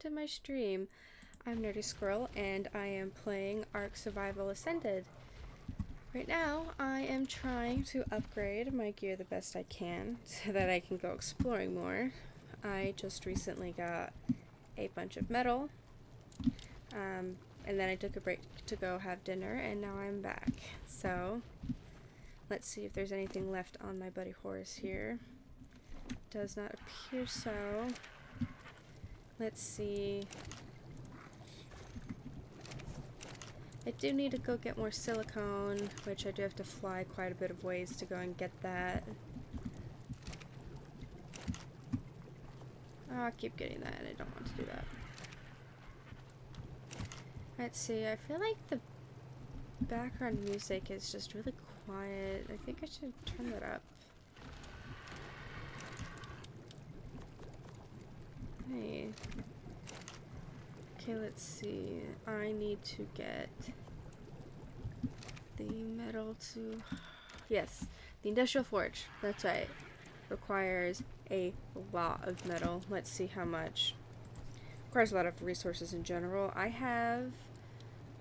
to my stream. I'm Nerdy Squirrel and I am playing Ark Survival Ascended. Right now, I am trying to upgrade my gear the best I can so that I can go exploring more. I just recently got a bunch of metal, and then I took a break to go have dinner, and now I'm back. So, let's see if there's anything left on my buddy horse here. Does not appear so. Let's see. I do need to go get more silicone, which I do have to fly quite a bit of ways to go and get that. Oh, I keep getting that and I don't want to do that. Let's see, I feel like the background music is just really quiet. I think I should turn that up. Hey. Okay, let's see. I need to get the metal to... Yes, the industrial forge. That's right. Requires a lot of metal. Let's see how much. Requires a lot of resources in general. I have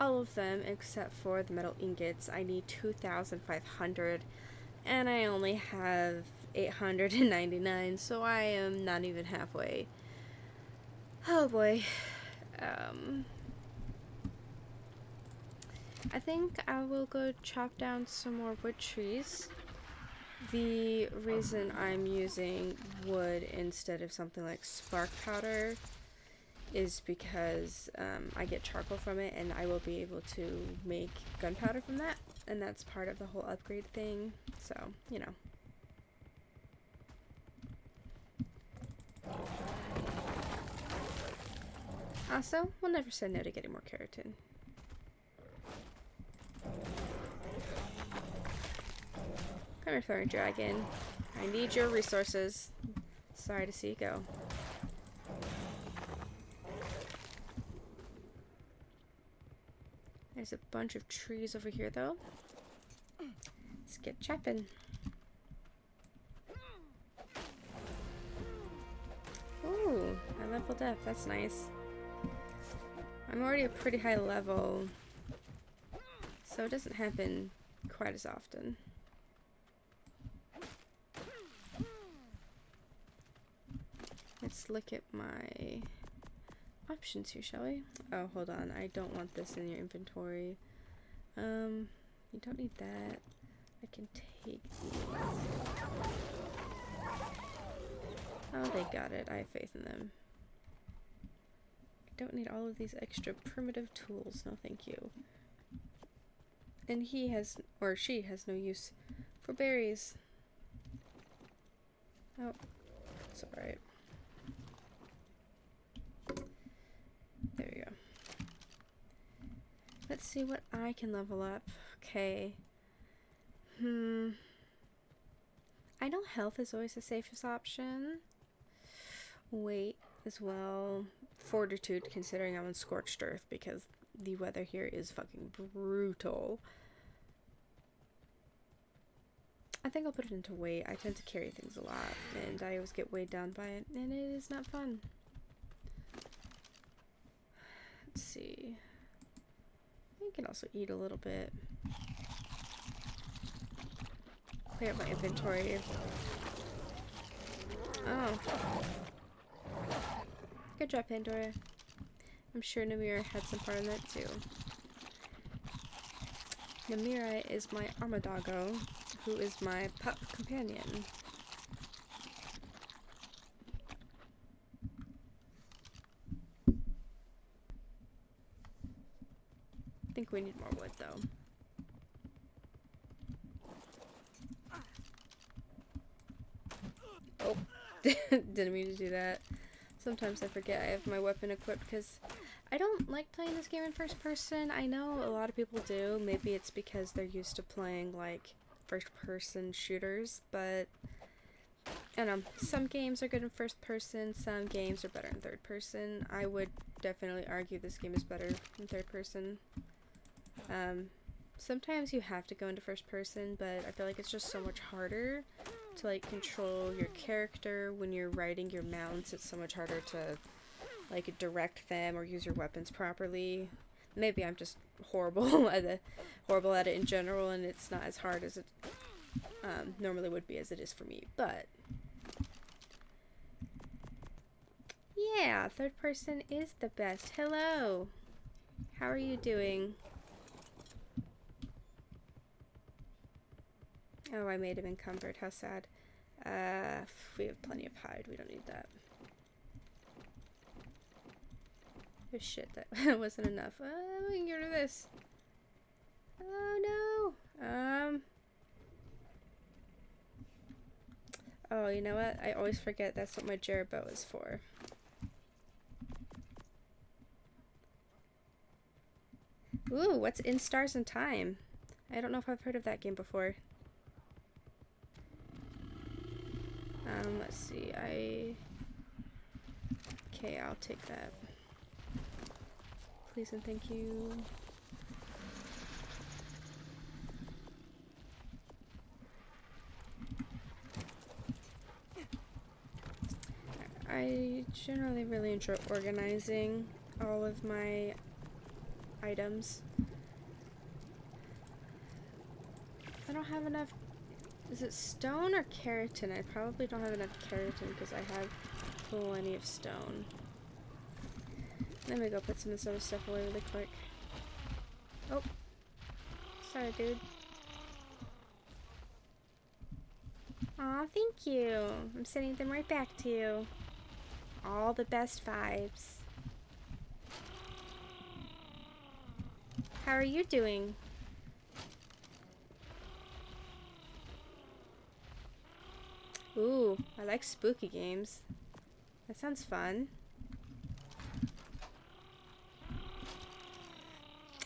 all of them except for the metal ingots. I need 2,500 and I only have 899, so I am not even halfway. Oh boy. I think I will go chop down some more wood trees. The reason I'm using wood instead of something like spark powder is because I get charcoal from it and I will be able to make gunpowder from that, and that's part of the whole upgrade thing, so, you know. Also, we'll never say no to getting more keratin. Come here, Fairy Dragon. I need your resources. Sorry to see you go. There's a bunch of trees over here, though. Let's get chopping. Ooh, I leveled up. That's nice. I'm already a pretty high level, so it doesn't happen quite as often. Let's look at my options here, shall we? Oh, hold on. I don't want this in your inventory. You don't need that. I can take these. Oh, they got it. I have faith in them. I don't need all of these extra primitive tools. No, thank you. And he has, or she has no use for berries. Oh, it's alright. There we go. Let's see what I can level up. Okay. I know health is always the safest option. Weight as well. Fortitude, considering I'm on Scorched Earth, because the weather here is fucking brutal. I think I'll put it into weight. I tend to carry things a lot, and I always get weighed down by it, and it is not fun. Let's see. I can also eat a little bit. Clear up my inventory. Oh. Good job, Pandora. I'm sure Namira had some part in that too. Namira is my Armadoggo, who is my pup companion. I think we need more wood though. Oh, didn't mean to do that. Sometimes I forget I have my weapon equipped because I don't like playing this game in first person. I know a lot of people do. Maybe it's because they're used to playing like first person shooters, but I don't know. Some games are good in first person, some games are better in third person. I would definitely argue this game is better in third person. Sometimes you have to go into first person, but I feel like it's just so much harder to like control your character when you're riding your mounts. It's so much harder to like direct them or use your weapons properly. Maybe I'm just horrible at it in general, and it's not as hard as it normally would be as it is for me. But yeah, third person is the best. Hello, how are you doing? Oh, I made him encumbered. How sad. We have plenty of hide. We don't need that. Oh shit, that wasn't enough. We can get rid of this. Oh no. Oh, you know what? I always forget that's what my Jerboa is for. Ooh, what's In Stars and Time? I don't know if I've heard of that game before. Let's see. Okay, I'll take that. Please and thank you. I generally really enjoy organizing all of my items. I don't have enough. Is it stone or keratin? I probably don't have enough keratin because I have plenty of stone. Let me go put some of this other stuff away really quick. Oh. Sorry, dude. Aw, thank you. I'm sending them right back to you. All the best vibes. How are you doing? Ooh, I like spooky games. That sounds fun.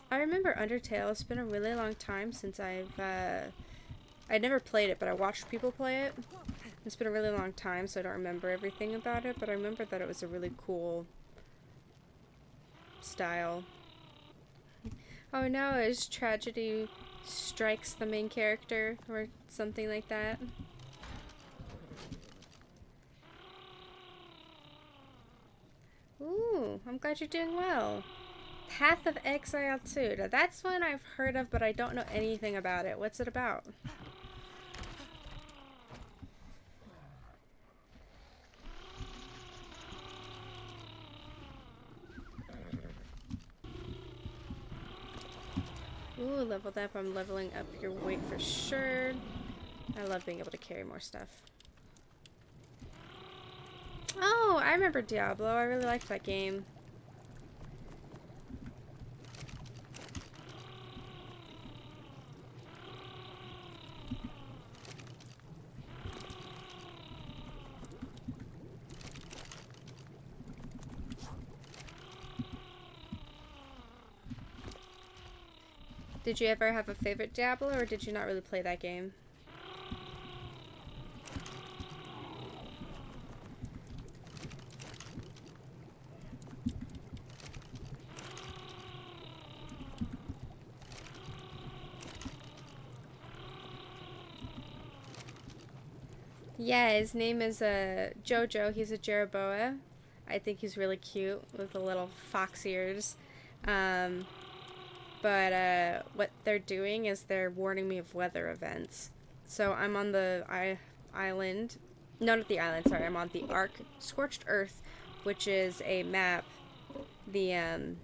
I remember Undertale. It's been a really long time since I never played it, but I watched people play it. It's been a really long time, so I don't remember everything about it, but I remember that it was a really cool style. Oh no, as tragedy strikes the main character, or something like that. Ooh, I'm glad you're doing well. Path of Exile 2. Now that's one I've heard of, but I don't know anything about it. What's it about? Ooh, leveled up. I'm leveling up your weight for sure. I love being able to carry more stuff. Oh, I remember Diablo. I really liked that game. Did you ever have a favorite Diablo, or did you not really play that game? Yeah, his name is Jojo. He's a Jerboa. I think he's really cute with the little fox ears. But what they're doing is they're warning me of weather events. So I'm on the island. No, not the island, sorry. I'm on the Ark Scorched Earth, which is a map. The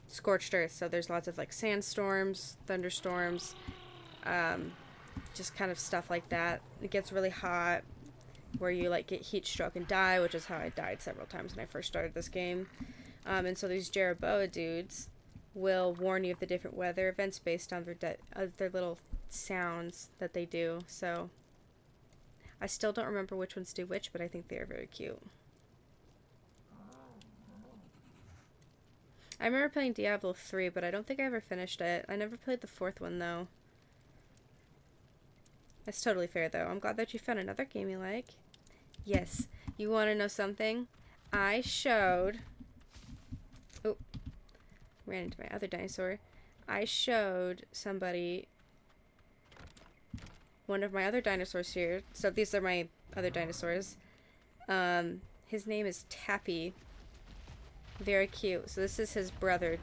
Scorched Earth. So there's lots of like sandstorms, thunderstorms, just kind of stuff like that. It gets really hot, where you like get heat stroke and die, which is how I died several times when I first started this game. And so these Jerboa dudes will warn you of the different weather events based on their little sounds that they do. So I still don't remember which ones do which, but I think they are very cute. I remember playing Diablo 3, but I don't think I ever finished it. I never played the fourth one, though. That's totally fair, though. I'm glad that you found another game you like. Yes. You want to know something? I showed... Oh. Ran into my other dinosaur. I showed somebody one of my other dinosaurs here. So these are my other dinosaurs. His name is Tappy. Very cute. So this is his brother,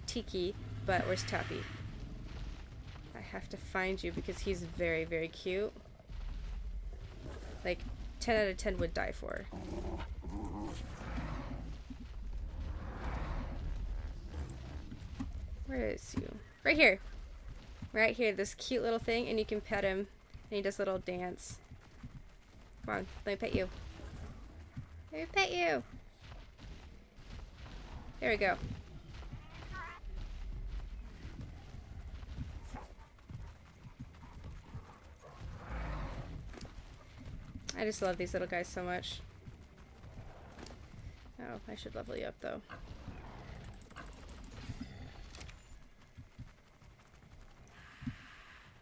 Tiki, but where's Tappy? I have to find you because he's very, very cute. Like, 10 out of 10 would die for. Where is you? Right here. Right here, this cute little thing, and you can pet him, and he does a little dance. Come on, let me pet you. Let me pet you. There we go. I just love these little guys so much. Oh, I should level you up though.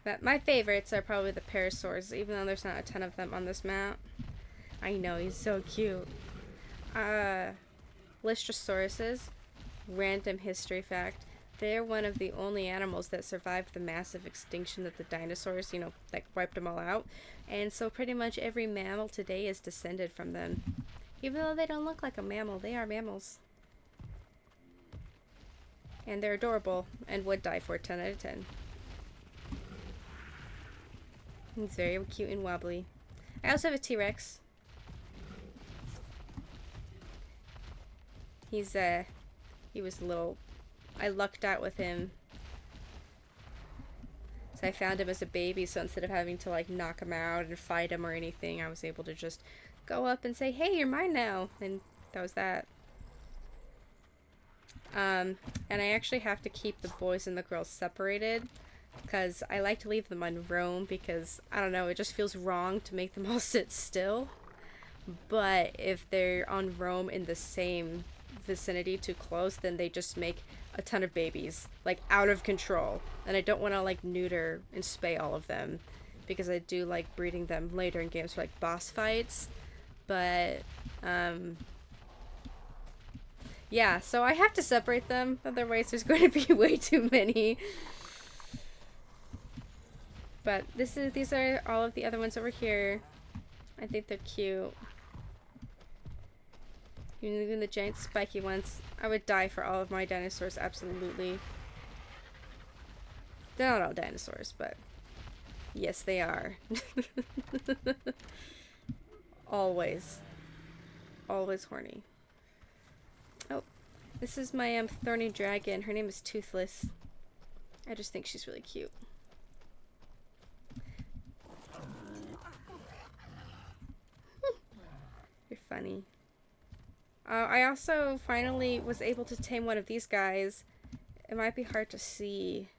But my favorites are probably the parasaurs, even though there's not a ton of them on this map. I know, he's so cute. Lystrosaurus, random history fact. They're one of the only animals that survived the massive extinction that the dinosaurs, you know, like wiped them all out. And so pretty much every mammal today is descended from them. Even though they don't look like a mammal, they are mammals. And they're adorable and would die for 10 out of 10. He's very cute and wobbly. I also have a T-Rex. He was a little, I lucked out with him. So I found him as a baby, so instead of having to like knock him out and fight him or anything, I was able to just go up and say, hey, you're mine now. And that was that. And I actually have to keep the boys and the girls separated because I like to leave them on roam because, I don't know, it just feels wrong to make them all sit still. But if they're on roam in the same vicinity too close, then they just make a ton of babies, like out of control. And I don't want to like neuter and spay all of them because I do like breeding them later in games for like boss fights. But yeah, so I have to separate them, otherwise there's going to be way too many. But these are all of the other ones over here. I think they're cute. Even the giant spiky ones. I would die for all of my dinosaurs, absolutely. They're not all dinosaurs, but yes, they are. Always. Always horny. Oh, this is my thorny dragon. Her name is Toothless. I just think she's really cute. You're funny. I also finally was able to tame one of these guys. It might be hard to see.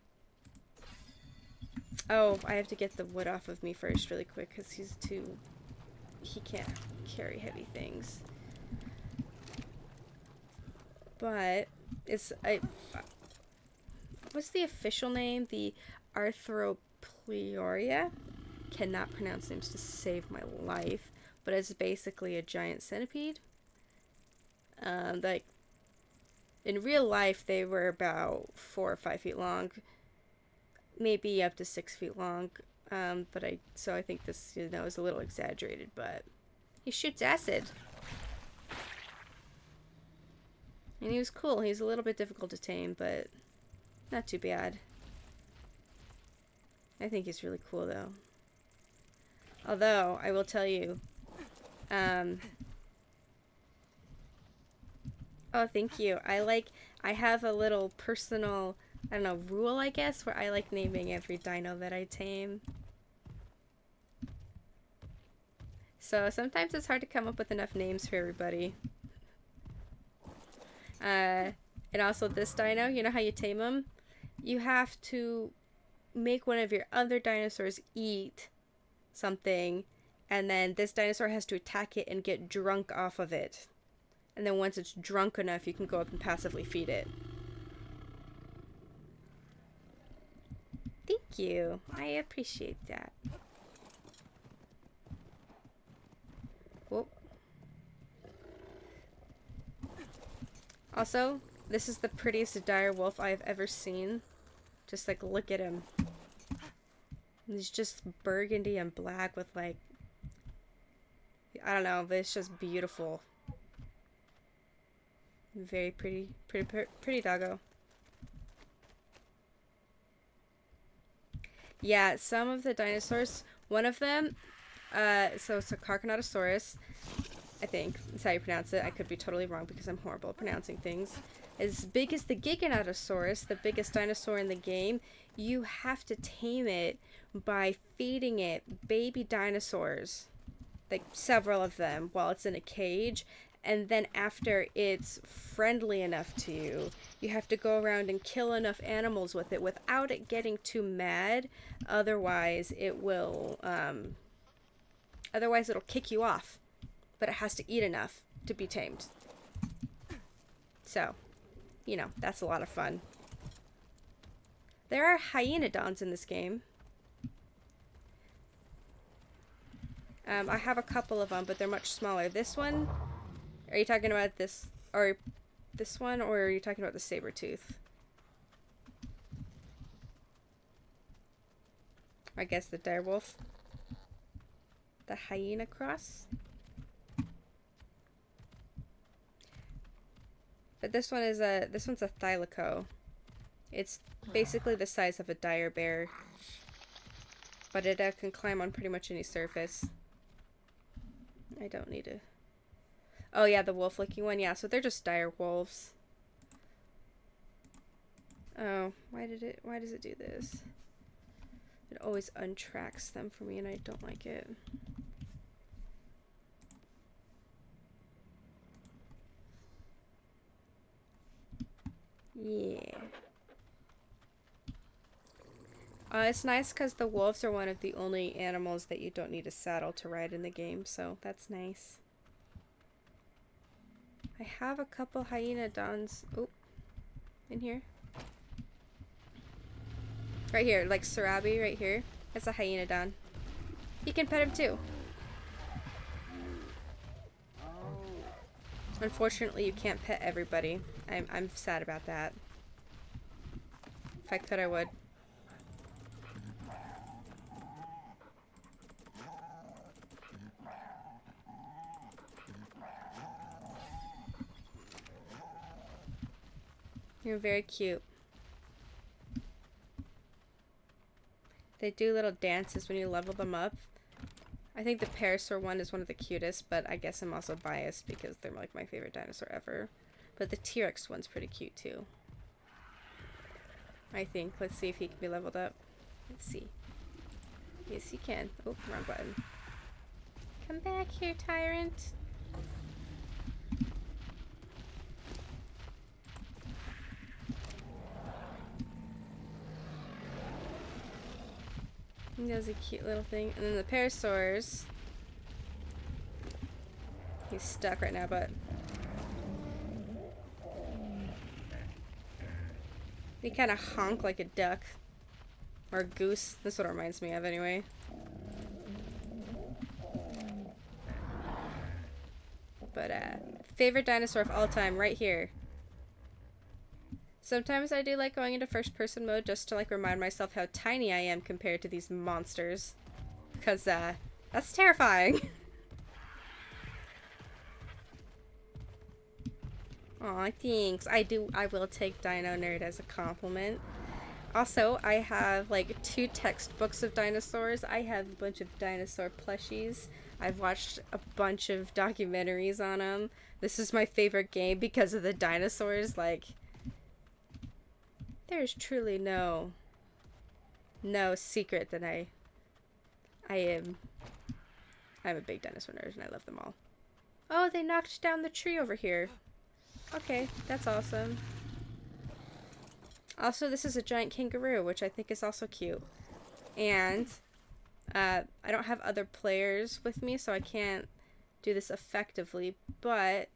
Oh, I have to get the wood off of me first really quick because he can't carry heavy things. But what's the official name? The Arthropleuria? Cannot pronounce names to save my life, but it's basically a giant centipede. Like in real life they were about 4 or 5 feet long, maybe up to 6 feet long. But I think this, you know, is a little exaggerated, but he shoots acid. And he was cool. He's a little bit difficult to tame, but not too bad. I think he's really cool though. Although I will tell you, oh, thank you. I have a little personal, I don't know, rule, I guess, where I like naming every dino that I tame. So sometimes it's hard to come up with enough names for everybody. And also this dino, you know how you tame him? You have to make one of your other dinosaurs eat something, and then this dinosaur has to attack it and get drunk off of it. And then once it's drunk enough, you can go up and passively feed it. Thank you. I appreciate that. Whoop. Also, this is the prettiest dire wolf I've ever seen. Just like, look at him. He's just burgundy and black with like, I don't know, but it's just beautiful. Very pretty doggo. Yeah, some of the dinosaurs, one of them, so it's a Carchanotosaurus, I think that's how you pronounce it. I could be totally wrong because I'm horrible at pronouncing things. As big as the Giganotosaurus, the biggest dinosaur in the game, you have to tame it by feeding it baby dinosaurs, like several of them, while it's in a cage. And then after it's friendly enough to you, you have to go around and kill enough animals with it without it getting too mad. Otherwise, otherwise it'll kick you off. But it has to eat enough to be tamed. So, you know, that's a lot of fun. There are hyenodons in this game. I have a couple of them, but they're much smaller. This one, are you talking about this, or this one, or are you talking about the saber-tooth? I guess the direwolf. The hyena cross? But this one's a thylaco. It's basically the size of a dire bear, but it can climb on pretty much any surface. I don't need to. Oh yeah, the wolf-looking one. Yeah, so they're just dire wolves. Oh, why does it do this? It always untracks them for me, and I don't like it. Yeah. It's nice because the wolves are one of the only animals that you don't need a saddle to ride in the game, so that's nice. I have a couple hyenodons in here. Right here, like Sarabi right here. That's a hyenodon. You can pet him too. Unfortunately, you can't pet everybody. I'm sad about that. If I could, I would. You're very cute. They do little dances when you level them up. I think the parasaur one is one of the cutest, but I guess I'm also biased because they're like my favorite dinosaur ever. But the T-Rex one's pretty cute too. I think. Let's see if he can be leveled up. Let's see. Yes, he can. Oh, wrong button. Come back here, tyrant. He does a cute little thing. And then the parasaurs. He's stuck right now, but they kind of honk like a duck. Or a goose. That's what it reminds me of anyway. But favorite dinosaur of all time, right here. Sometimes I do like going into first person mode just to like remind myself how tiny I am compared to these monsters. Because that's terrifying. Aw, thanks. I will take Dino Nerd as a compliment. Also, I have like 2 textbooks of dinosaurs. I have a bunch of dinosaur plushies. I've watched a bunch of documentaries on them. This is my favorite game because of the dinosaurs. Like, there's truly no secret that I'm a big dinosaur nerd and I love them all. Oh, they knocked down the tree over here. Okay, that's awesome. Also, this is a giant kangaroo, which I think is also cute. And I don't have other players with me, so I can't do this effectively, but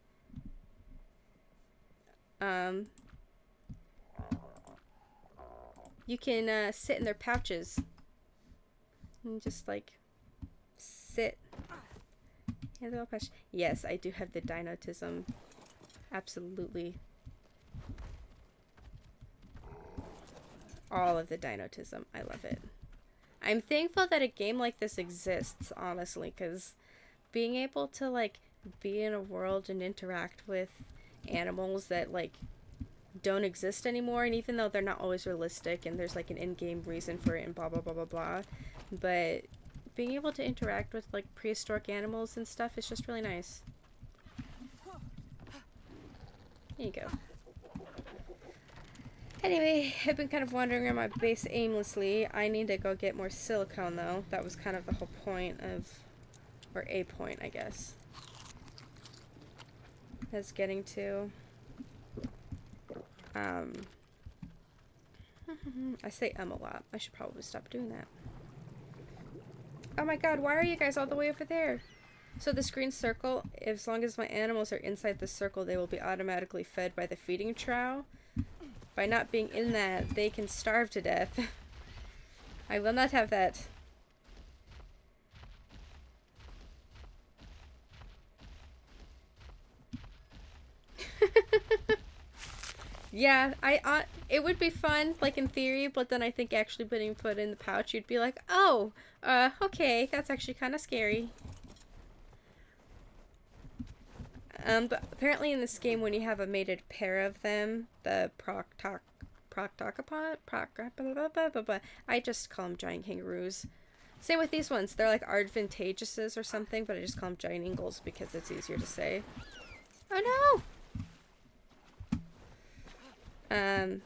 you can sit in their pouches and just like sit. Yeah, little pouch. Yes, I do have the dinotism. Absolutely. All of the dinotism. I love it. I'm thankful that a game like this exists, honestly, because being able to like be in a world and interact with animals that like don't exist anymore, and even though they're not always realistic and there's like an in-game reason for it and blah blah blah blah blah, but being able to interact with like prehistoric animals and stuff is just really nice. There you go. Anyway, I've been kind of wandering around my base aimlessly. I need to go get more silicone though. That was kind of the whole point of, or a point I guess, is getting to. I say a lot. I should probably stop doing that. Oh my god, why are you guys all the way over there? So this green circle, as long as my animals are inside the circle, they will be automatically fed by the feeding trough. By not being in that, they can starve to death. I will not have that. Yeah, it would be fun, like in theory, but then I think actually putting food in the pouch, you'd be like, oh, okay, that's actually kind of scary. But apparently in this game, when you have a mated pair of them, the I just call them giant kangaroos. Same with these ones. They're like advantageouses or something, but I just call them giant eagles because it's easier to say. Oh no!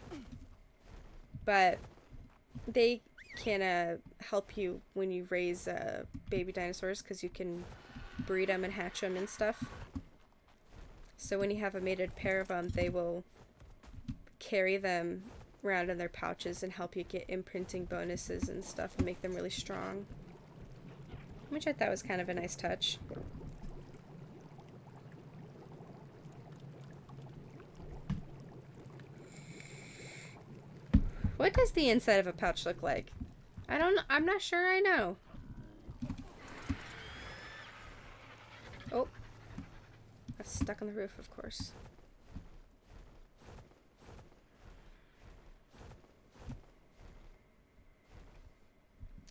But they can help you when you raise baby dinosaurs because you can breed them and hatch them and stuff. So when you have a mated pair of them, they will carry them around in their pouches and help you get imprinting bonuses and stuff and make them really strong. Which I thought was kind of a nice touch. What does the inside of a pouch look like? I'm not sure I know. Oh. I'm stuck on the roof, of course.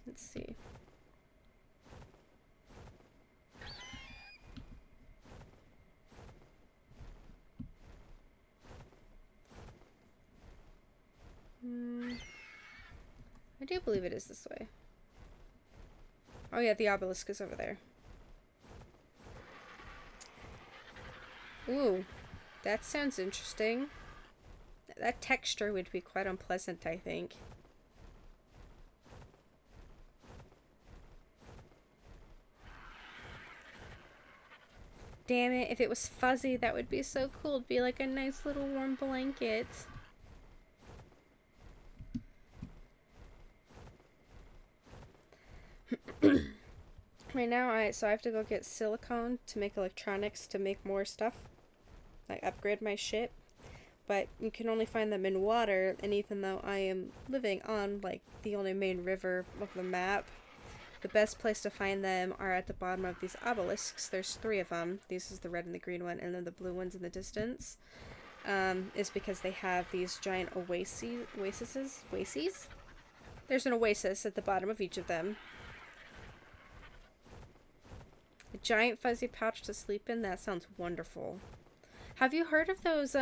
Let's see. I do believe it is this way. Oh yeah, the obelisk is over there. Ooh, that sounds interesting. That texture would be quite unpleasant, I think. Damn it, if it was fuzzy, that would be so cool. It'd be like a nice little warm blanket. Right now, I have to go get silicone to make electronics to make more stuff. Like upgrade my shit. But you can only find them in water, and even though I am living on like the only main river of the map, the best place to find them are at the bottom of these obelisks. There's 3 of them. This is the red and the green one, and then the blue one's in the distance. Is because they have these giant oases. There's an oasis at the bottom of each of them. A giant fuzzy pouch to sleep in? That sounds wonderful. Have you heard of those,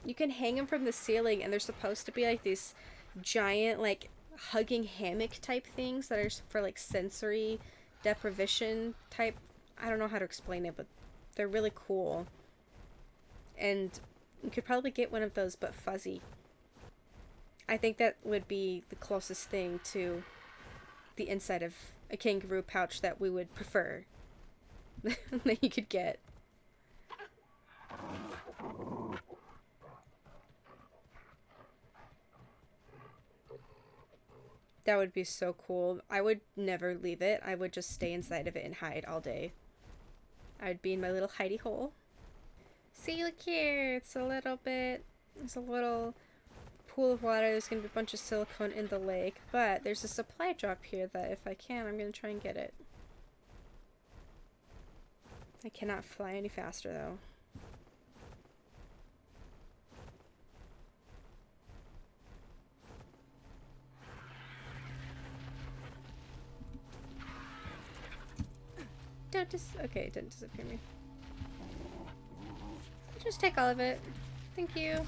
you can hang them from the ceiling, and they're supposed to be like these giant, like, hugging hammock type things that are for, like, sensory deprivation type. I don't know how to explain it, but they're really cool. And you could probably get one of those, but fuzzy. I think that would be the closest thing to the inside of a kangaroo pouch that we would prefer. That you could get. That would be so cool. I would never leave it. I would just stay inside of it and hide all day. I would be in my little hidey hole. See, look here. It's a little bit... There's a little pool of water. There's going to be a bunch of silicone in the lake. But there's a supply drop here that if I can, I'm going to try and get it. I cannot fly any faster, though. Okay, it didn't disappear me. Just take all of it. Thank you.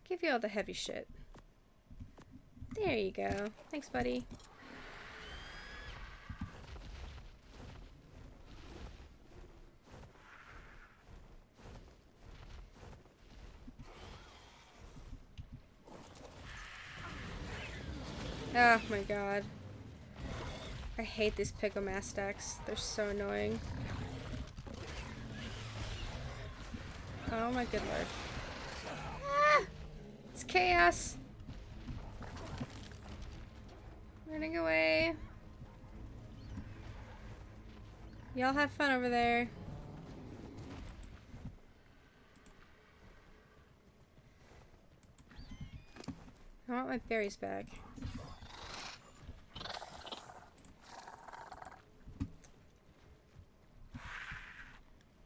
Give you all the heavy shit. There you go. Thanks, buddy. Oh my god. I hate these Picomastax. They're so annoying. Oh my good lord. Ah! It's chaos! Running away. Y'all have fun over there. I want my berries back.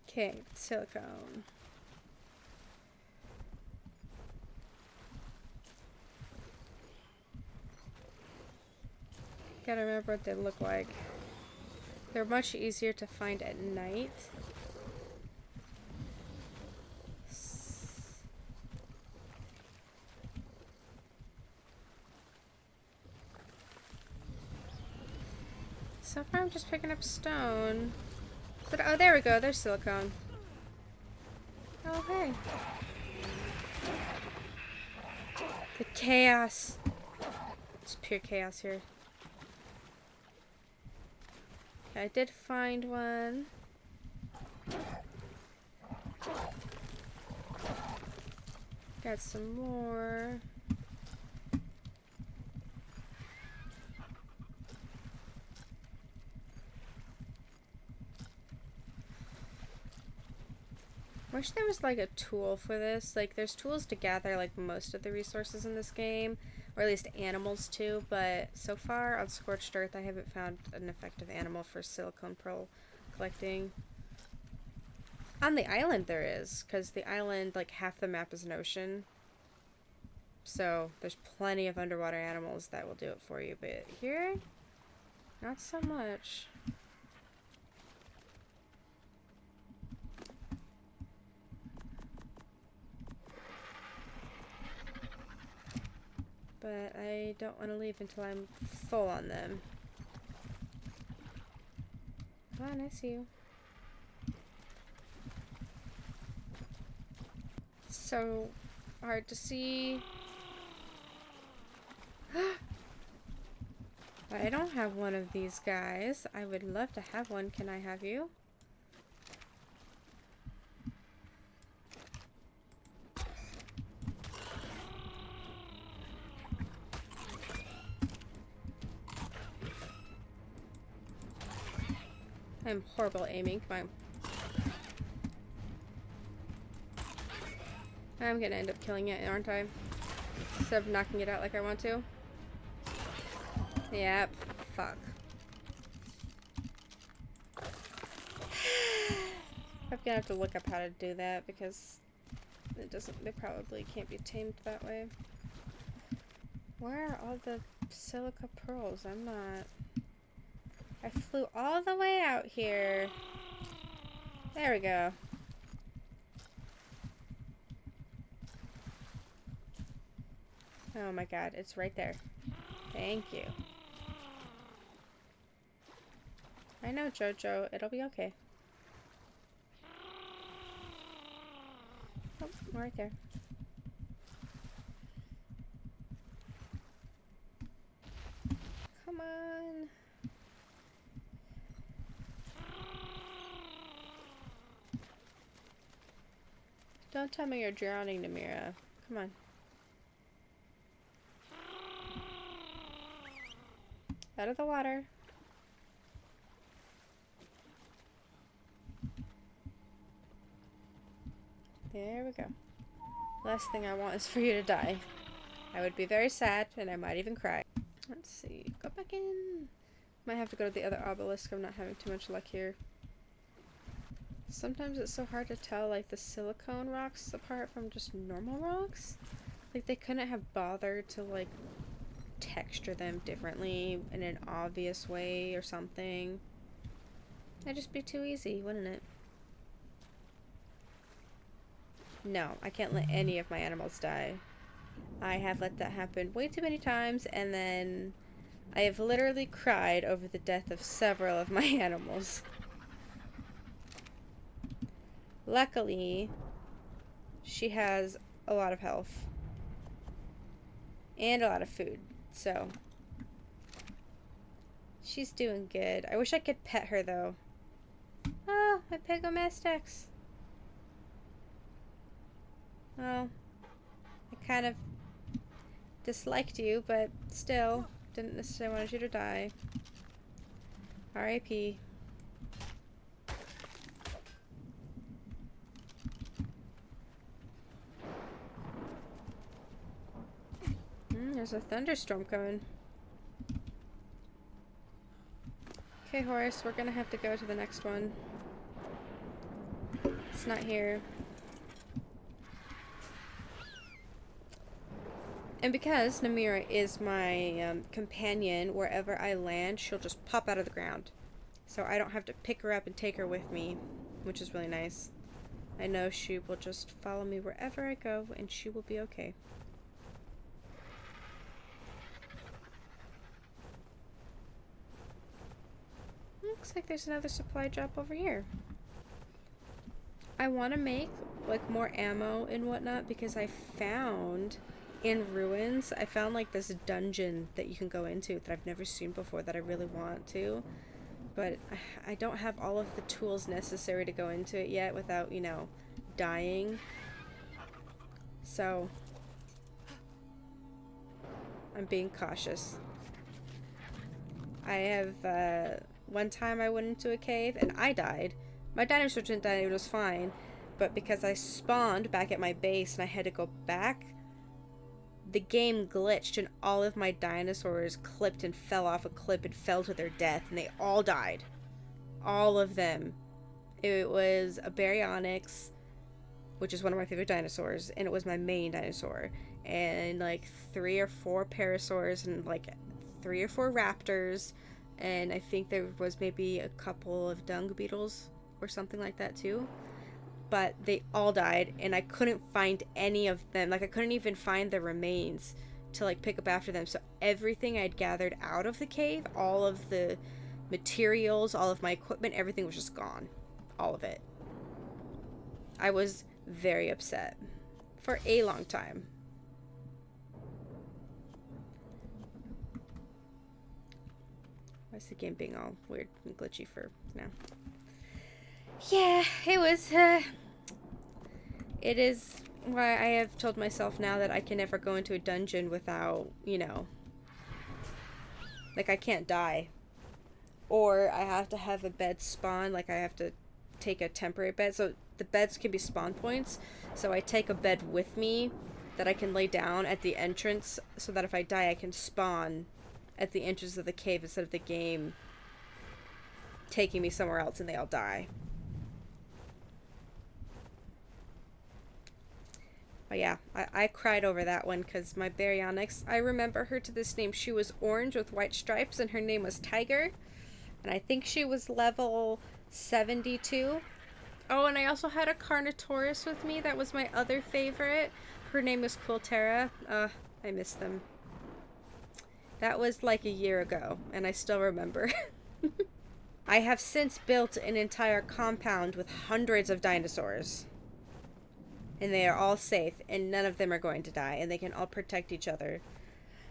Okay, silicone. Gotta remember what they look like. They're much easier to find at night. So far I'm just picking up stone. But, oh, there we go. There's silicone. Oh, hey. The chaos. It's pure chaos here. I did find one. Got some more. Wish there was like a tool for this. Like there's tools to gather like most of the resources in this game, or at least animals too, but so far on Scorched Earth I haven't found an effective animal for silicone pearl collecting. On the island there is, because the island, like half the map is an ocean. So there's plenty of underwater animals that will do it for you, but here, not so much. But I don't want to leave until I'm full on them. Come on, I see you. So hard to see. I don't have one of these guys. I would love to have one. Can I have you? I'm horrible at aiming. Come on. I'm gonna end up killing it, aren't I? Instead of knocking it out like I want to. Yep. Fuck. I'm gonna have to look up how to do that because they probably can't be tamed that way. Where are all the silica pearls? I'm not... I flew all the way out here. There we go. Oh my god, it's right there. Thank you. I know, Jojo. It'll be okay. Oh, right there. Come on. Don't tell me you're drowning, Namira. Come on. Out of the water. There we go. Last thing I want is for you to die. I would be very sad, and I might even cry. Let's see. Go back in. Might have to go to the other obelisk. I'm not having too much luck here. Sometimes it's so hard to tell, like, the silicone rocks apart from just normal rocks. Like, they couldn't have bothered to, like, texture them differently in an obvious way or something. That'd just be too easy, wouldn't it? No, I can't let any of my animals die. I have let that happen way too many times, and then I have literally cried over the death of several of my animals. Luckily, she has a lot of health and a lot of food, so she's doing good. I wish I could pet her though. Oh, my Pegomastax. Well, I kind of disliked you, but still didn't necessarily want you to die. R.I.P. There's a thunderstorm coming. Okay, Horace, we're gonna have to go to the next one. It's not here. And because Namira is my companion, wherever I land, she'll just pop out of the ground. So I don't have to pick her up and take her with me, which is really nice. I know she will just follow me wherever I go, and she will be okay. Looks like there's another supply drop over here. I want to make like more ammo and whatnot because I found in ruins, I found like this dungeon that you can go into that I've never seen before that I really want to, but I don't have all of the tools necessary to go into it yet without, you know, dying. So I'm being cautious. I have one time I went into a cave and I died. My dinosaur didn't die, it was fine, but because I spawned back at my base and I had to go back, the game glitched and all of my dinosaurs clipped and fell off a cliff and fell to their death, and they all died. All of them. It was a Baryonyx, which is one of my favorite dinosaurs, and it was my main dinosaur, and like 3 or 4 parasaurs, and like 3 or 4 raptors, and I think there was maybe a couple of dung beetles or something like that too. But they all died, and I couldn't find any of them. Like, I couldn't even find the remains to, like, pick up after them. So everything I'd gathered out of the cave, all of the materials, all of my equipment, everything was just gone. All of it. I was very upset. For a long time. Why is the game being all weird and glitchy for now? Yeah, it was, it is why I have told myself now that I can never go into a dungeon without, you know, like I can't die. Or I have to have a bed spawn, like I have to take a temporary bed. So the beds can be spawn points. So I take a bed with me that I can lay down at the entrance so that if I die I can spawn at the entrance of the cave instead of the game taking me somewhere else and they all die. But yeah, I cried over that one because my Baryonyx, I remember her to this name. She was orange with white stripes and her name was Tiger. And I think she was level 72. Oh, and I also had a Carnotaurus with me. That was my other favorite. Her name was Quiltera. I miss them. That was like a year ago, and I still remember. I have since built an entire compound with hundreds of dinosaurs. And they are all safe, and none of them are going to die, and they can all protect each other.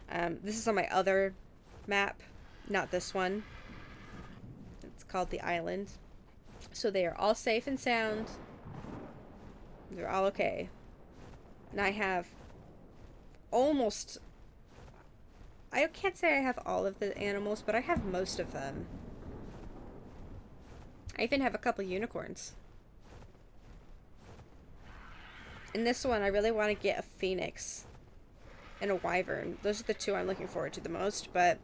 This is on my other map, not this one. It's called the Island. So they are all safe and sound. They're all okay. And I have almost... I can't say I have all of the animals, but I have most of them. I even have a couple unicorns. In this one, I really want to get a phoenix and a wyvern. Those are the 2 I'm looking forward to the most, but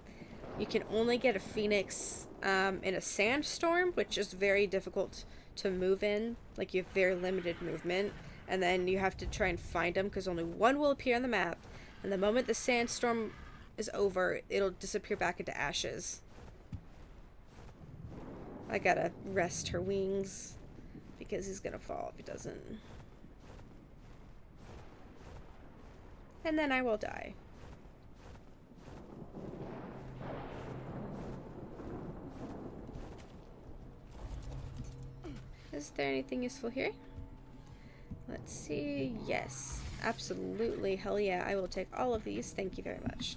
you can only get a phoenix in a sandstorm, which is very difficult to move in. Like, you have very limited movement, and then you have to try and find them because only one will appear on the map, and the moment the sandstorm is over, it'll disappear back into ashes. I gotta rest her wings because he's gonna fall if he doesn't. And then I will die. Is there anything useful here? Let's see. Yes, absolutely. Hell yeah, I will take all of these. Thank you very much.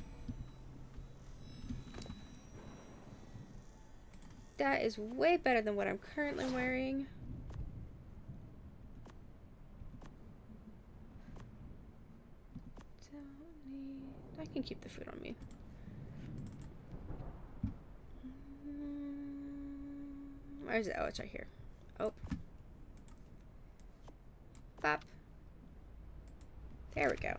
That is way better than what I'm currently wearing. I can keep the food on me. Where is it? Oh, it's right here. Oh. Bop. There we go.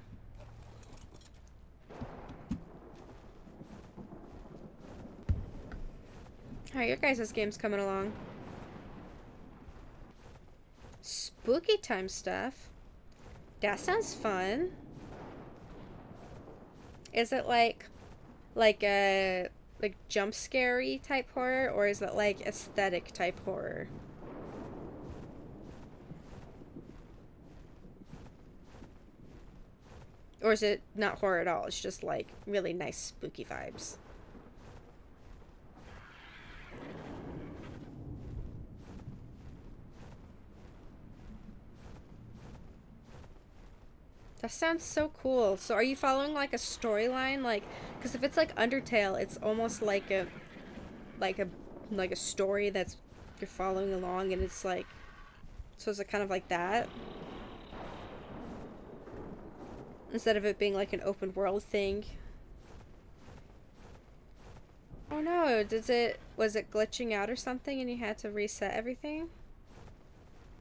How are your guys' games coming along? Spooky time stuff? That sounds fun. Is it like a jump scary type horror, or is it like aesthetic type horror? Or is it not horror at all? It's just like really nice spooky vibes. That sounds so cool. So are you following like a storyline? Like, because if it's like Undertale, it's almost like a story that's you're following along, and it's like, so is it kind of like that? Instead of it being like an open world thing. Oh no, was it glitching out or something and you had to reset everything?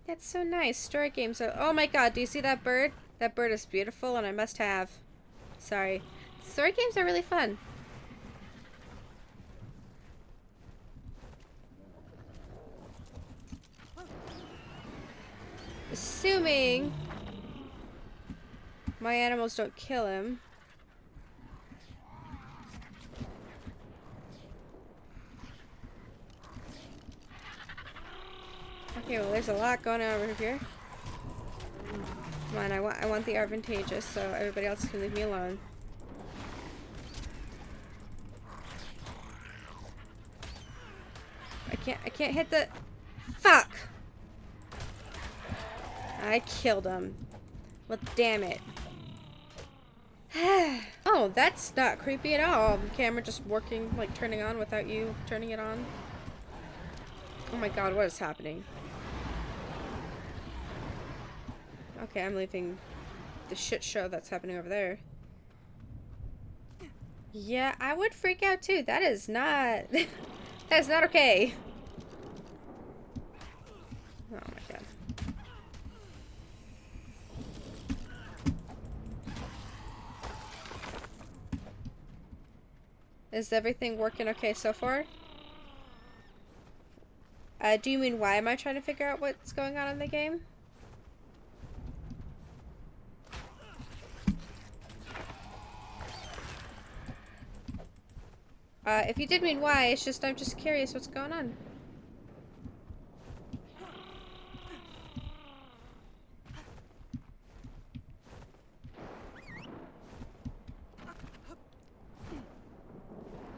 That's so nice. Story games are, oh my god, do you see that bird? That bird is beautiful and I must have. Sorry. Story games are really fun. Assuming my animals don't kill him. Okay, well there's a lot going on over here. Come on, I want the advantageous, so everybody else can leave me alone. I can't hit the... Fuck! I killed him. Well, damn it. Oh, that's not creepy at all. The camera just working, like turning on without you turning it on. Oh my god, what is happening? Okay, I'm leaving the shit show that's happening over there. Yeah, I would freak out too. That is not... that is not okay. Oh my god. Is everything working okay so far? Do you mean why am I trying to figure out what's going on in the game? If you did mean why, it's just I'm just curious what's going on.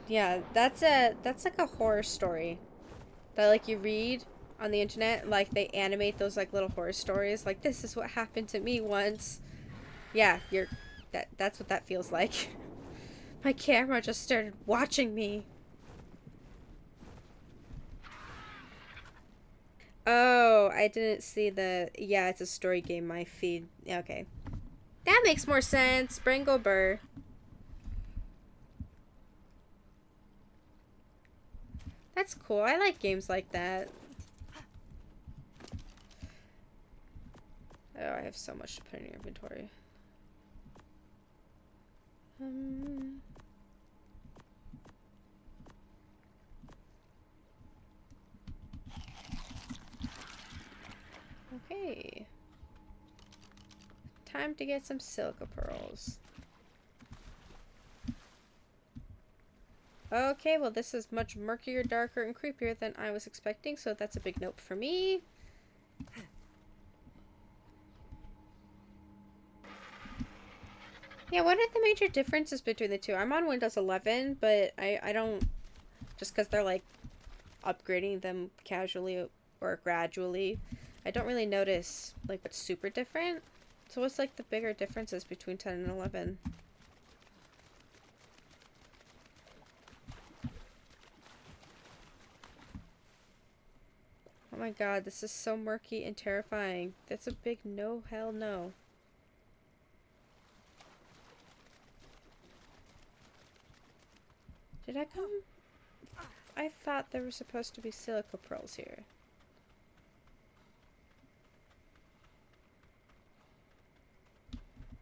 Yeah, that's like a horror story that like you read on the internet, like they animate those like little horror stories, like this is what happened to me once. Yeah, that's what that feels like. My camera just started watching me. Oh, I didn't see the... Yeah, it's a story game, my feed. Okay. That makes more sense. Brango Burr. That's cool. I like games like that. Oh, I have so much to put in your inventory. Okay. Time to get some silica pearls. Okay, well this is much murkier, darker, and creepier than I was expecting, so that's a big nope for me. Yeah, what are the major differences between the two? I'm on Windows 11, but I don't, just because they're like upgrading them casually or gradually, I don't really notice like what's super different. So what's like the bigger differences between 10 and 11? Oh my god, this is so murky and terrifying. That's a big no, hell no. Did I come? I thought there were supposed to be silica pearls here.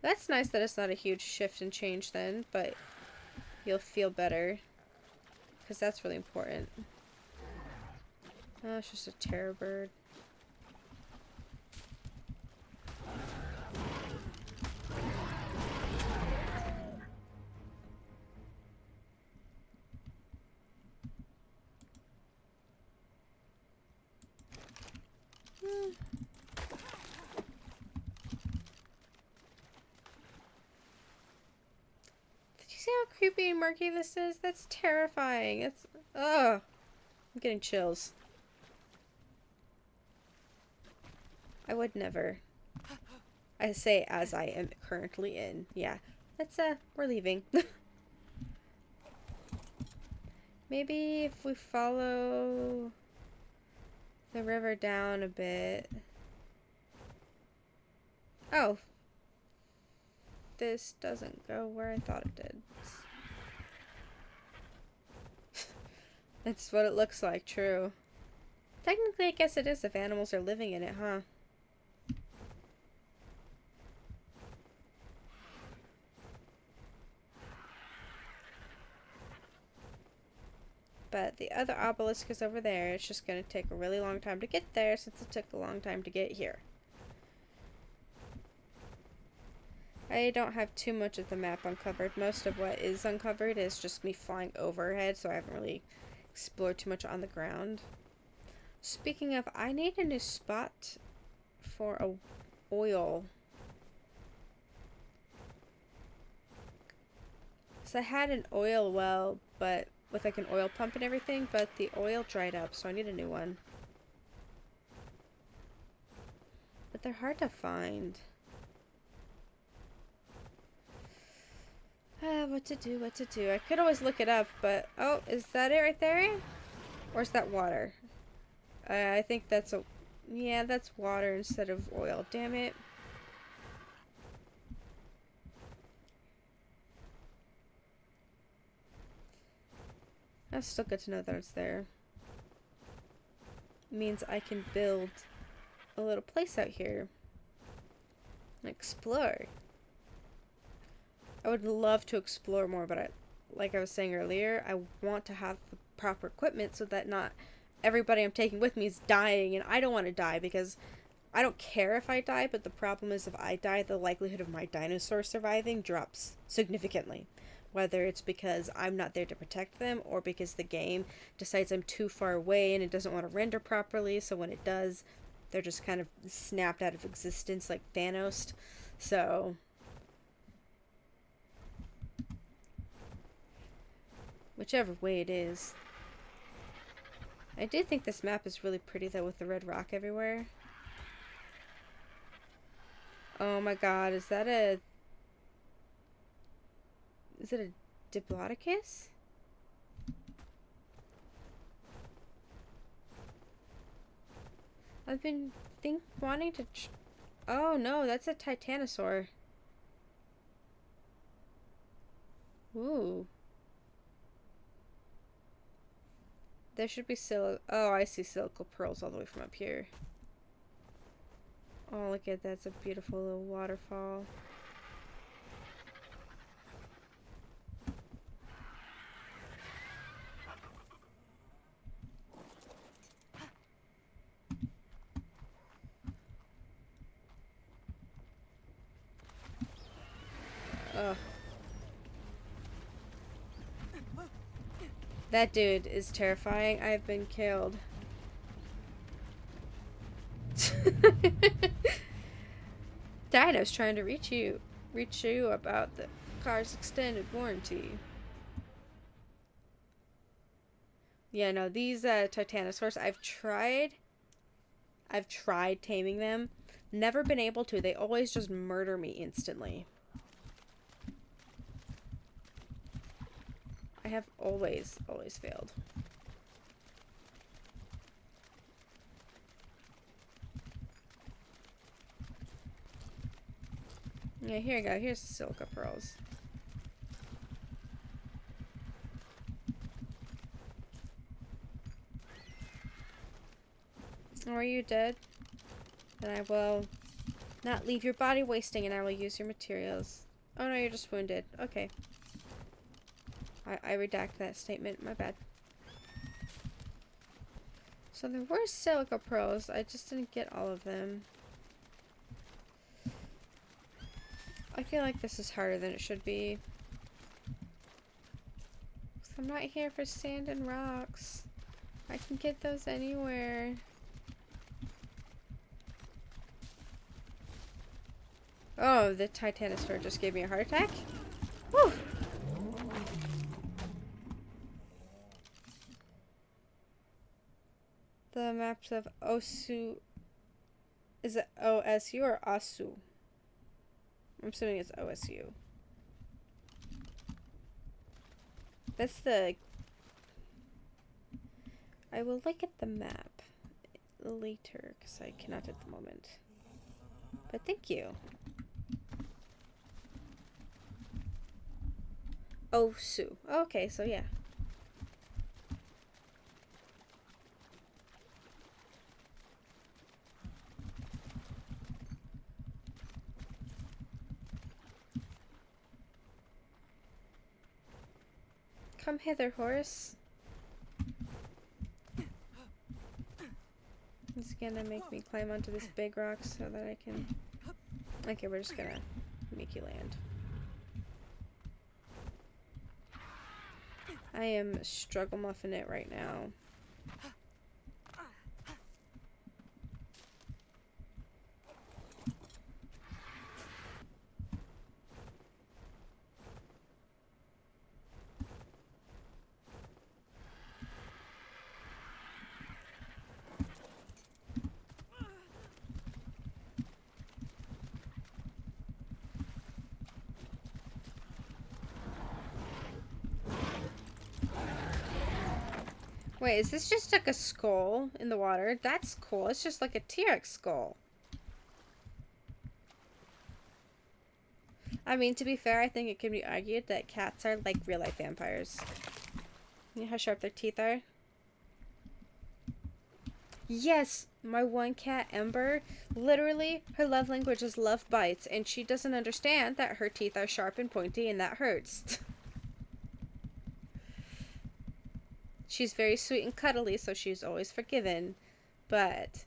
That's nice that it's not a huge shift and change then, but you'll feel better. Because that's really important. Oh, it's just a terror bird. Did you see how creepy and murky this is? That's terrifying. It's... Ugh. I'm getting chills. I would never. I say as I am currently in. Yeah. We're leaving. Maybe if we follow the river down a bit. Oh. This doesn't go where I thought it did. That's what it looks like, true. Technically, I guess it is if animals are living in it, huh? But the other obelisk is over there. It's just going to take a really long time to get there since it took a long time to get here. I don't have too much of the map uncovered. Most of what is uncovered is just me flying overhead, so I haven't really explored too much on the ground. Speaking of, I need a new spot for a oil. So I had an oil well, but with like an oil pump and everything, but the oil dried up, so I need a new one. But they're hard to find. What to do, what to do. I could always look it up, but... Oh, is that it right there? Or is that water? I think that's a... Yeah, that's water instead of oil. Damn it. That's still good to know that it's there. It means I can build a little place out here. And explore. I would love to explore more, but like I was saying earlier, I want to have the proper equipment so that not everybody I'm taking with me is dying, and I don't want to die because I don't care if I die, but the problem is if I die, the likelihood of my dinosaur surviving drops significantly. Whether it's because I'm not there to protect them or because the game decides I'm too far away and it doesn't want to render properly, so when it does, they're just kind of snapped out of existence like Thanos. So... whichever way it is. I do think this map is really pretty though with the red rock everywhere. Oh my god, is that a... Is it a Diplodocus? I've been wanting to... Oh no, that's a Titanosaur. Ooh. There should be oh, I see silica pearls all the way from up here. Oh, look at that. It's a beautiful little waterfall. Oh. That dude is terrifying. I've been killed. Dino's trying to reach you about the car's extended warranty. Yeah, no, these Titanosaurs, I've tried taming them. Never been able to. They always just murder me instantly. I have always failed. Yeah, here you go. Here's the silica pearls. Oh, are you dead? Then I will not leave your body wasting, and I will use your materials. Oh no, you're just wounded. Okay. I redact that statement. My bad. So there were silica pearls. I just didn't get all of them. I feel like this is harder than it should be. I'm not here for sand and rocks. I can get those anywhere. Oh, the Titanosaur just gave me a heart attack? Whew! The maps of Osu... Is it OSU or Asu? I'm assuming it's OSU. That's the... I will look at the map later, because I cannot at the moment. But thank you. Osu. Okay, so yeah. Come hither, horse. It's gonna make me climb onto this big rock so that I can... Okay, we're just gonna make you land. I am struggle muffin it right now. Wait, is this just like a skull in the water? That's cool. It's just like a T-Rex skull. I mean, to be fair, I think it can be argued that cats are like real-life vampires. You know how sharp their teeth are? Yes, my one cat, Ember, literally, her love language is love bites, and she doesn't understand that her teeth are sharp and pointy, and that hurts. She's very sweet and cuddly, so she's always forgiven. But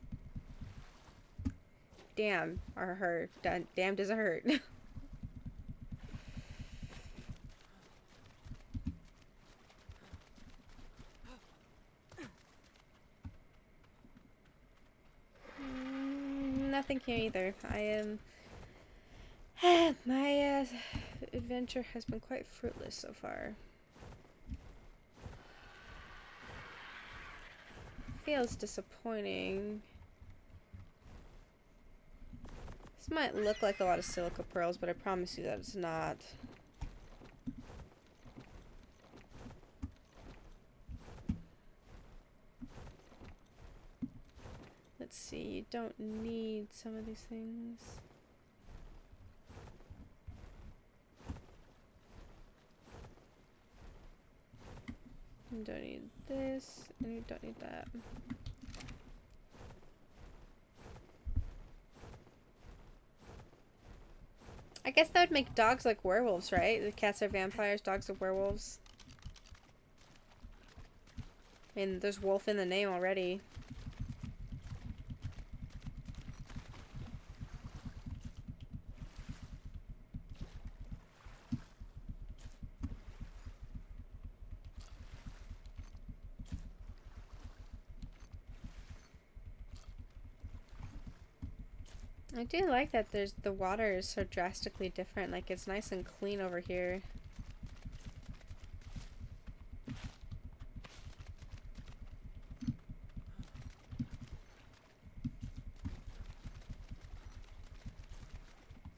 damn, damn does it hurt. Nothing here either. I am... my adventure has been quite fruitless so far. Feels disappointing. This might look like a lot of silica pearls, but I promise you that it's not. Let's see, you don't need some of these things. You don't need this, and you don't need that. I guess that would make dogs like werewolves, right? The cats are vampires, dogs are werewolves. I mean, there's wolf in the name already. I do like that the water is so drastically different. Like, it's nice and clean over here.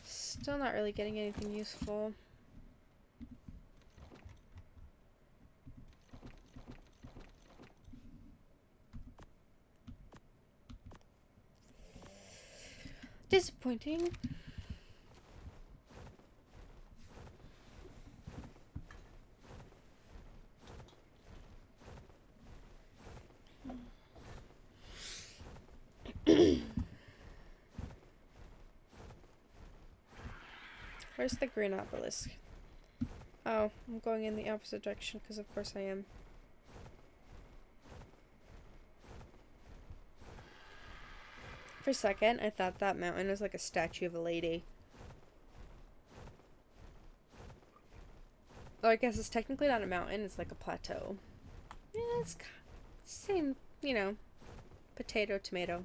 Still not really getting anything useful. Disappointing. Where's the green obelisk? Oh, I'm going in the opposite direction because of course I am. For a second, I thought that mountain was like a statue of a lady. Oh, I guess it's technically not a mountain, it's like a plateau. Yeah, it's same, you know, potato, tomato.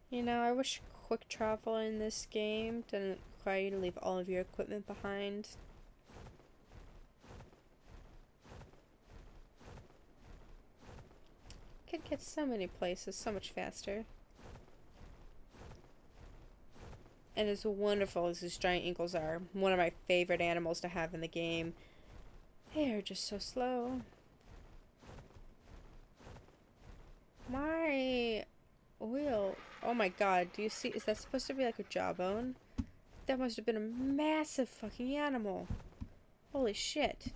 You know, I wish quick travel in this game didn't require you to leave all of your equipment behind. Could get so many places so much faster. And as wonderful as these giant eagles are, one of my favorite animals to have in the game, they are just so slow. My oil. Oh my god, do you see? Is that supposed to be like a jawbone? That must have been a massive fucking animal. Holy shit.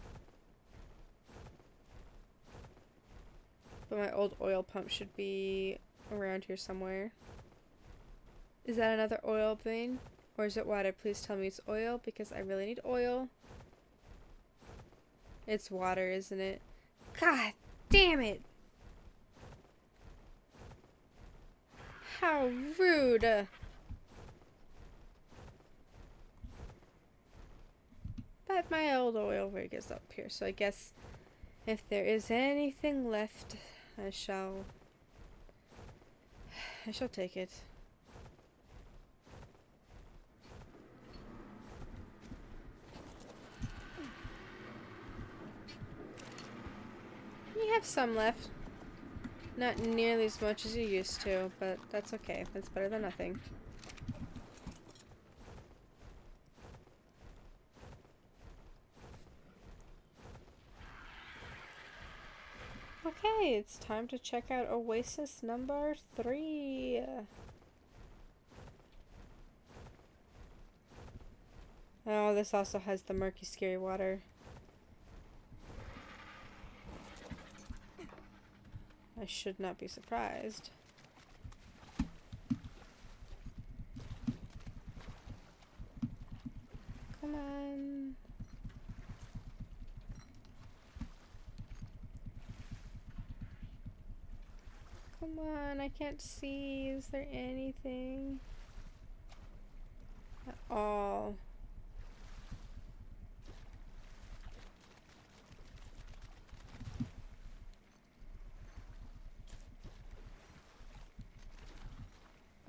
But my old oil pump should be around here somewhere. Is that another oil vein? Or is it water? Please tell me it's oil because I really need oil. It's water, isn't it? God damn it! How rude! But my old oil rig is up here, so I guess if there is anything left, I shall take it. You have some left. Not nearly as much as you used to, but that's okay. That's better than nothing. Okay, it's time to check out Oasis number 3. Oh, this also has the murky, scary water. I should not be surprised. Come on. Come on, I can't see. Is there anything at all?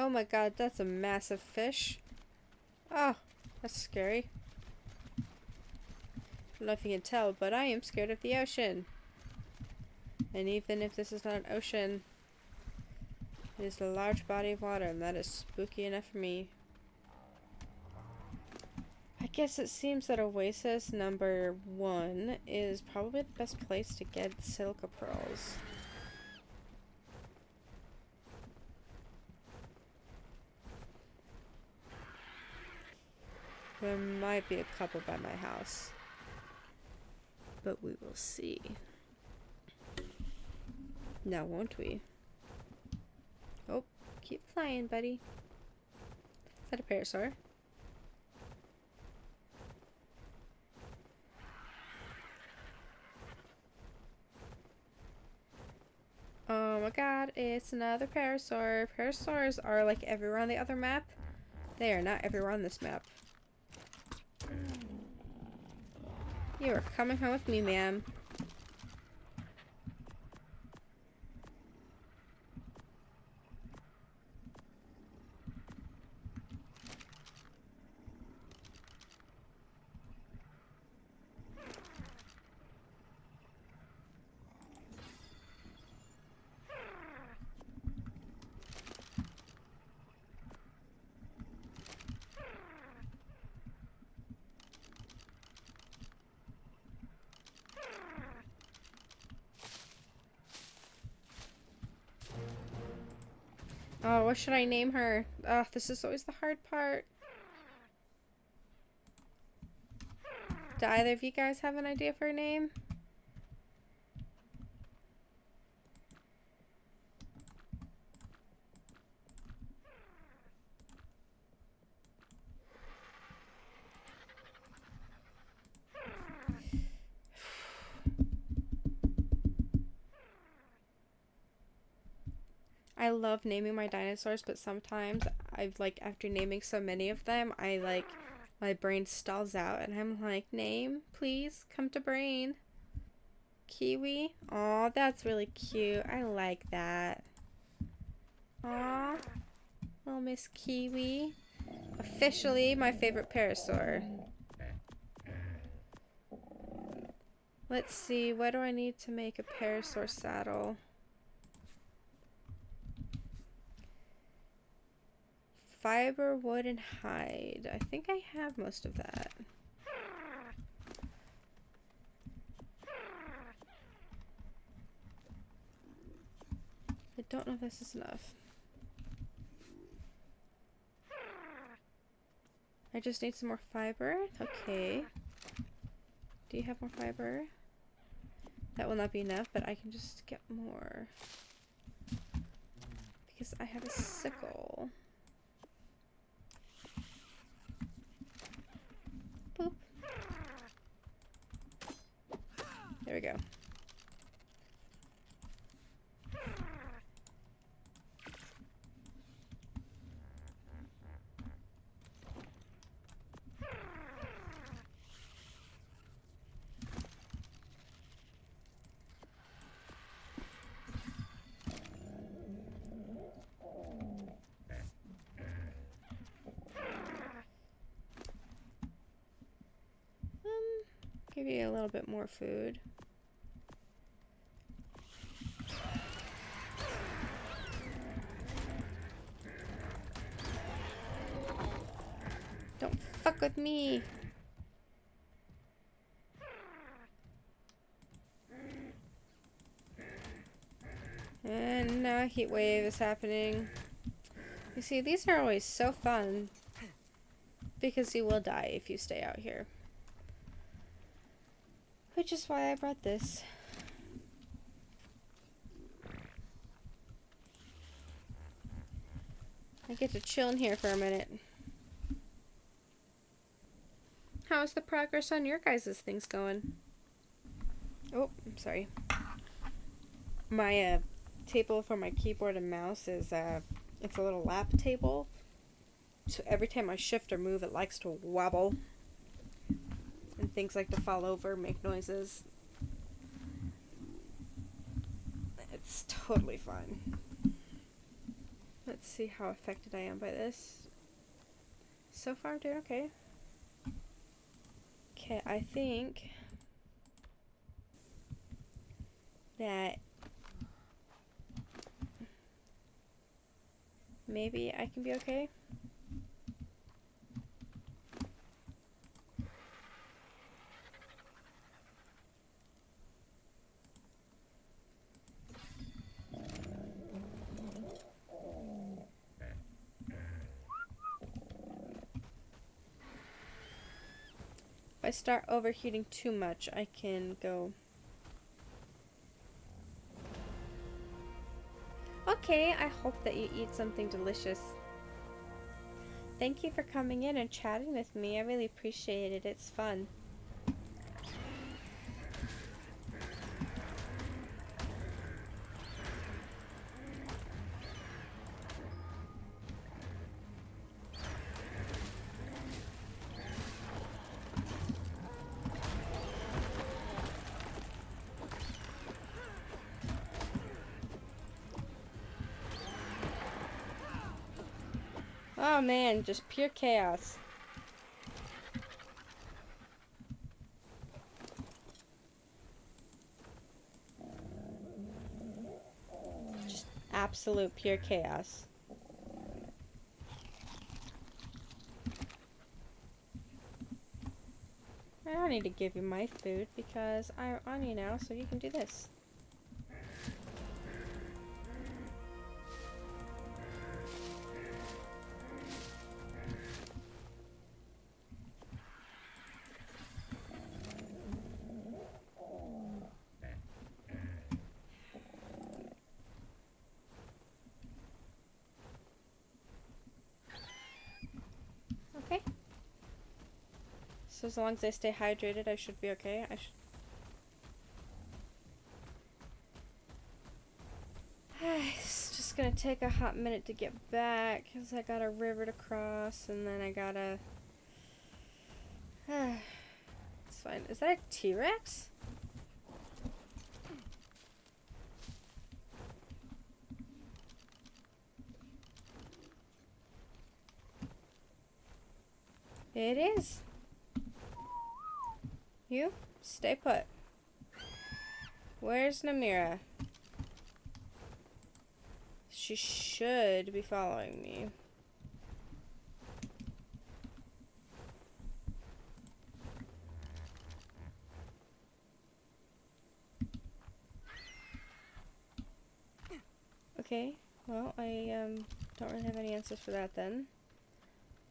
Oh my god, that's a massive fish. Oh, that's scary. I don't know if you can tell, but I am scared of the ocean. And even if this is not an ocean, it is a large body of water, and that is spooky enough for me. I guess it seems that Oasis number 1 is probably the best place to get silica pearls. There might be a couple by my house, but we will see. Now, won't we? Oh, keep flying, buddy. Is that a parasaur? Oh my god, it's another parasaur. Parasaurs are like everywhere on the other map. They are not everywhere on this map. You are coming home with me, ma'am. Oh, what should I name her? Ugh, this is always the hard part. Do either of you guys have an idea for a name? I love naming my dinosaurs, but sometimes I've like after naming so many of them, I like my brain stalls out and I'm like, name, please, come to brain. Kiwi? Aw, that's really cute. I like that. Aw, little Miss Kiwi. Officially my favorite parasaur. Let's see, what do I need to make a parasaur saddle? Fiber, wood, and hide. I think I have most of that. I don't know if this is enough. I just need some more fiber. Okay. Do you have more fiber? That will not be enough, but I can just get more. Because I have a sickle. Boop. There we go. Give you a little bit more food. Don't fuck with me. And now a heat wave is happening. You see, these are always so fun because you will die if you stay out here. Which is why I brought this. I get to chill in here for a minute. How's the progress on your guys' things going? Oh, I'm sorry. My table for my keyboard and mouse is it's a little lap table. So every time I shift or move, it likes to wobble. And things like to fall over, make noises. It's totally fine. Let's see how affected I am by this. So far, I'm doing okay. Okay, I think that maybe I can be okay. If I start overheating too much, I can go. Okay, I hope that you eat something delicious. Thank you for coming in and chatting with me. I really appreciate it. It's fun. Oh man, just pure chaos. Just absolute pure chaos. I don't need to give you my food because I'm on you now, so you can do this. So as long as I stay hydrated, I should be okay. It's just gonna take a hot minute to get back because I got a river to cross and then I gotta... It's fine. Is that a T-Rex? It is. You stay put. Where's Namira? She should be following me. Okay, well, I don't really have any answers for that then.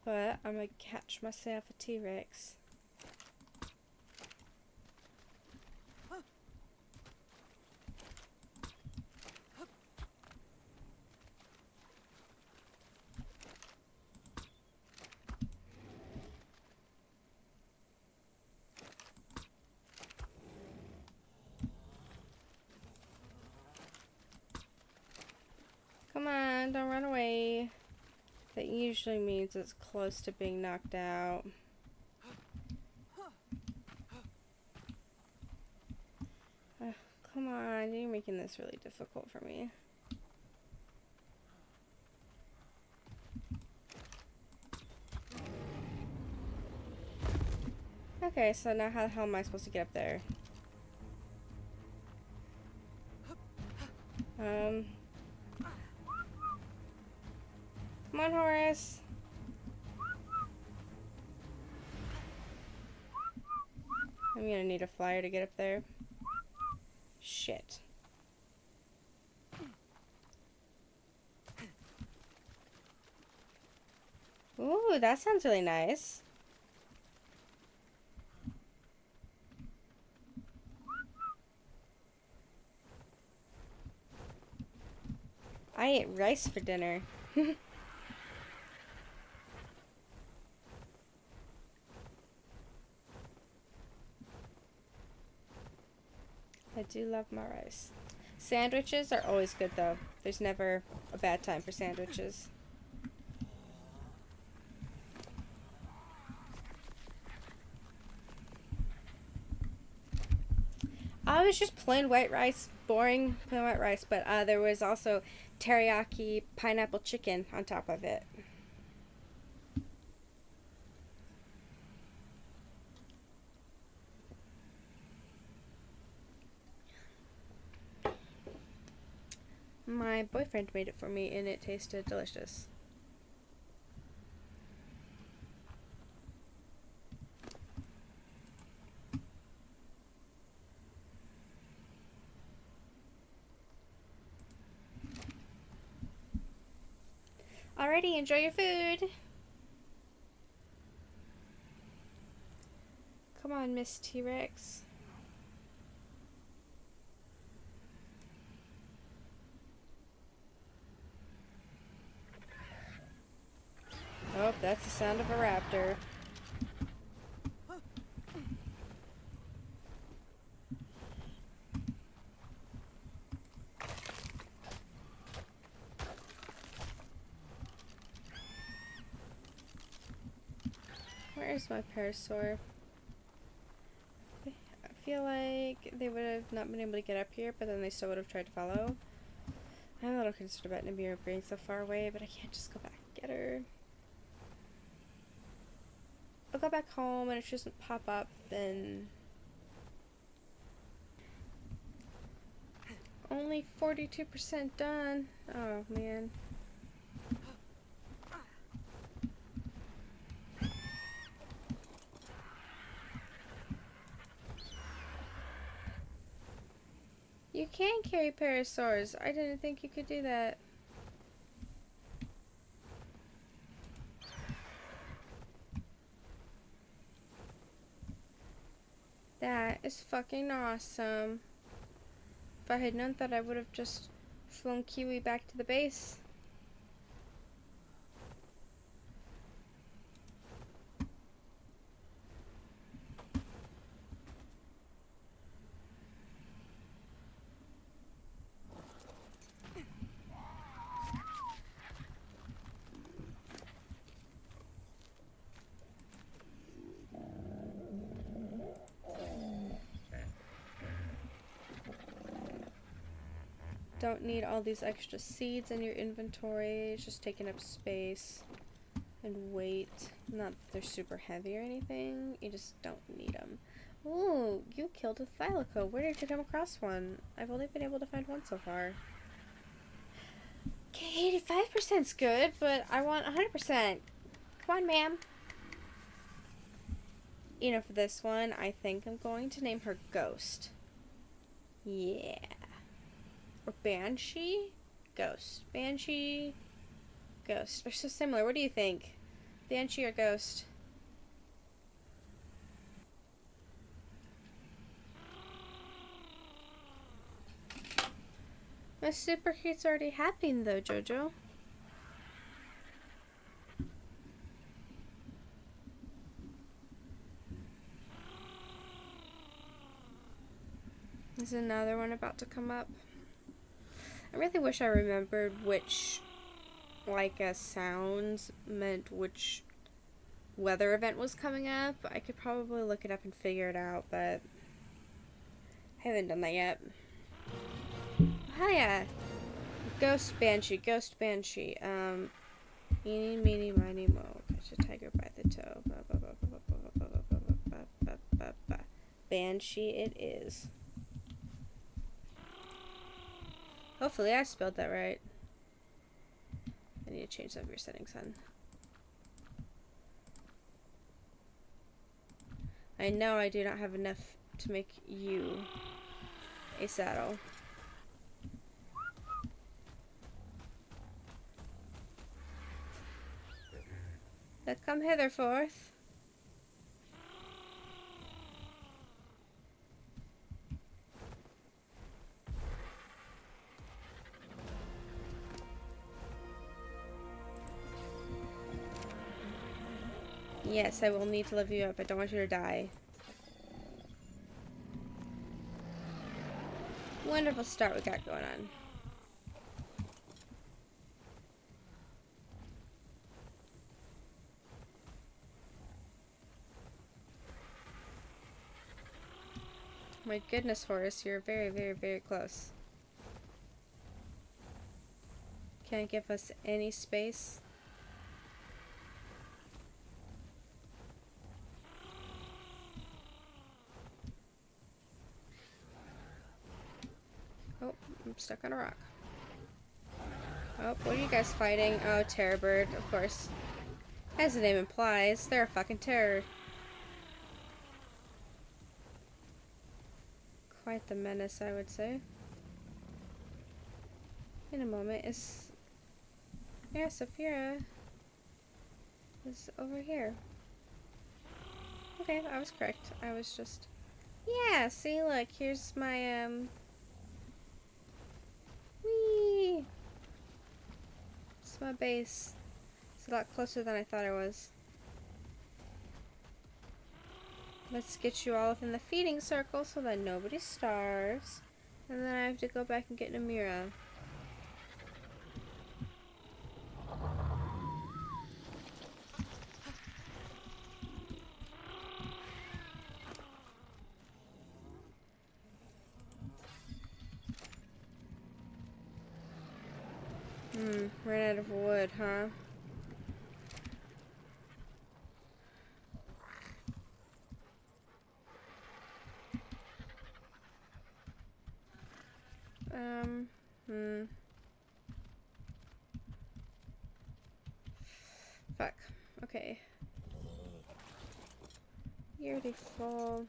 But I'm gonna catch myself a T-Rex. Come on, don't run away. That usually means it's close to being knocked out. Come on, you're making this really difficult for me. Okay, so now how the hell am I supposed to get up there? Come on, Horace. I'm gonna need a flyer to get up there. Shit. Ooh, that sounds really nice. I ate rice for dinner. I do love my rice. Sandwiches are always good though. There's never a bad time for sandwiches. I was just plain white rice, boring plain white rice, but there was also teriyaki pineapple chicken on top of it. My boyfriend made it for me and it tasted delicious. Alrighty, enjoy your food. Come on, Miss T-Rex. Oh, that's the sound of a raptor. Where's my parasaur? I feel like they would have not been able to get up here, but then they still would have tried to follow. I'm a little concerned about Namira being so far away, but I can't just go back and get her. I'll go back home, and if she doesn't pop up, then... Only 42% done. Oh, man. You can carry parasaurs. I didn't think you could do that. That is fucking awesome. If I had known that, I would have just flown Kiwi back to the base. Don't need all these extra seeds in your inventory. It's just taking up space and weight. Not that they're super heavy or anything. You just don't need them. Ooh, you killed a thylaco. Where did you come across one? I've only been able to find one so far. Okay, 85%'s good, but I want 100%. Come on, ma'am. You know, for this one, I think I'm going to name her Ghost. Yeah. Or Banshee? Ghost. Banshee. Ghost. They're so similar. What do you think? Banshee or Ghost? My superheat's already happening though, Jojo. There's another one about to come up. I really wish I remembered which, sounds meant which weather event was coming up. I could probably look it up and figure it out, but I haven't done that yet. Hiya! Ghost Banshee, Ghost Banshee. Eeny, meeny, miny, mo. Catch a tiger by the toe. Banshee it is. Hopefully I spelled that right. I need to change some of your settings, hon. I know I do not have enough to make you a saddle. Let come hither forth. Yes, I will need to lift you up. I don't want you to die. Wonderful start we got going on. My goodness, Horace, you're very, very, very close. Can't give us any space. Oh, I'm stuck on a rock. Oh, what are you guys fighting? Oh, Terror Bird, of course. As the name implies, they're a fucking terror. Quite the menace, I would say. In a moment, yeah, Saphira is over here. Okay, I was correct. I was just... Yeah, see, look, here's my, whee! It's my base. It's a lot closer than I thought it was. Let's get you all within the feeding circle so that nobody starves. And then I have to go back and get Namira. Ran out of wood, huh? Fuck. Okay. You're already full.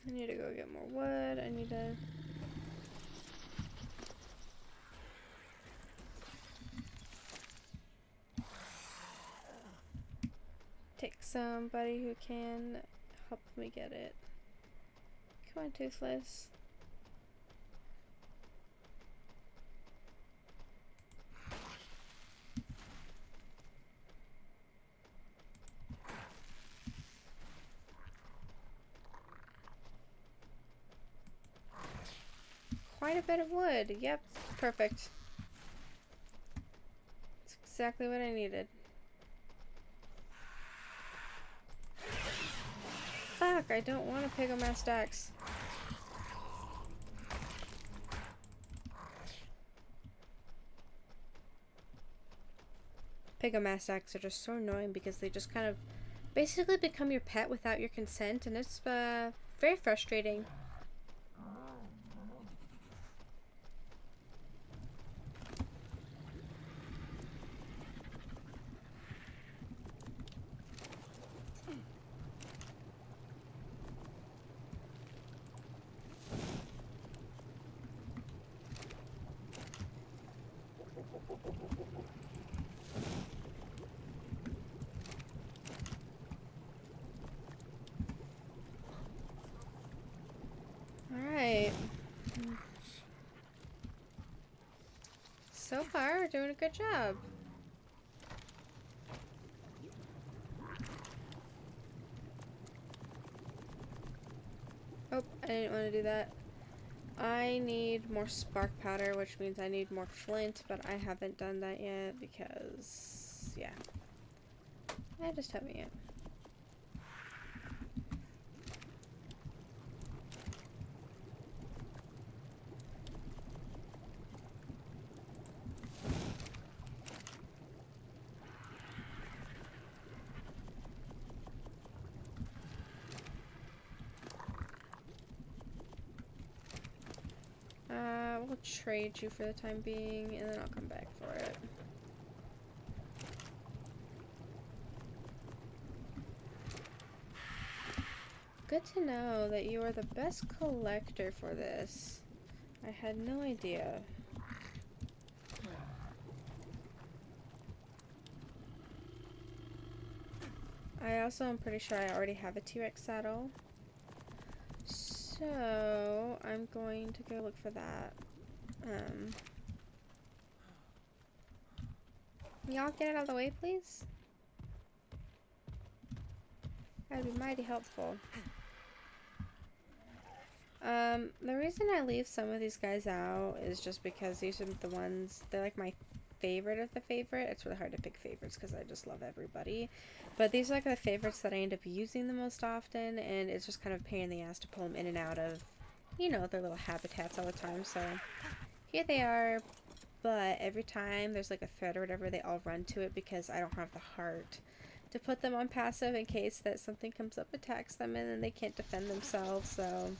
I need to go get more wood. I need to... take somebody who can help me get it. Come on, Toothless. Quite a bit of wood. Yep, perfect. That's exactly what I needed. Fuck, I don't want to pick up my stacks. Pigomastacks are just so annoying because they just kind of basically become your pet without your consent, and it's very frustrating. Alright. So far, we're doing a good job. Oh, I didn't want to do that. I need more spark powder, which means I need more flint, but I haven't done that yet because, yeah. I just haven't yet. We'll trade you for the time being, and then I'll come back for it. Good to know that you are the best collector for this. I had no idea. I also am pretty sure I already have a T-Rex saddle. So, I'm going to go look for that. Y'all get it out of the way, please? That'd be mighty helpful. The reason I leave some of these guys out is just because these are the ones, they're like my favorite of the favorite. It's really hard to pick favorites because I just love everybody. But these are like the favorites that I end up using the most often, and it's just kind of a pain in the ass to pull them in and out of, you know, their little habitats all the time. So here they are, but every time there's like a threat or whatever, they all run to it because I don't have the heart to put them on passive in case that something comes up, attacks them, and then they can't defend themselves. So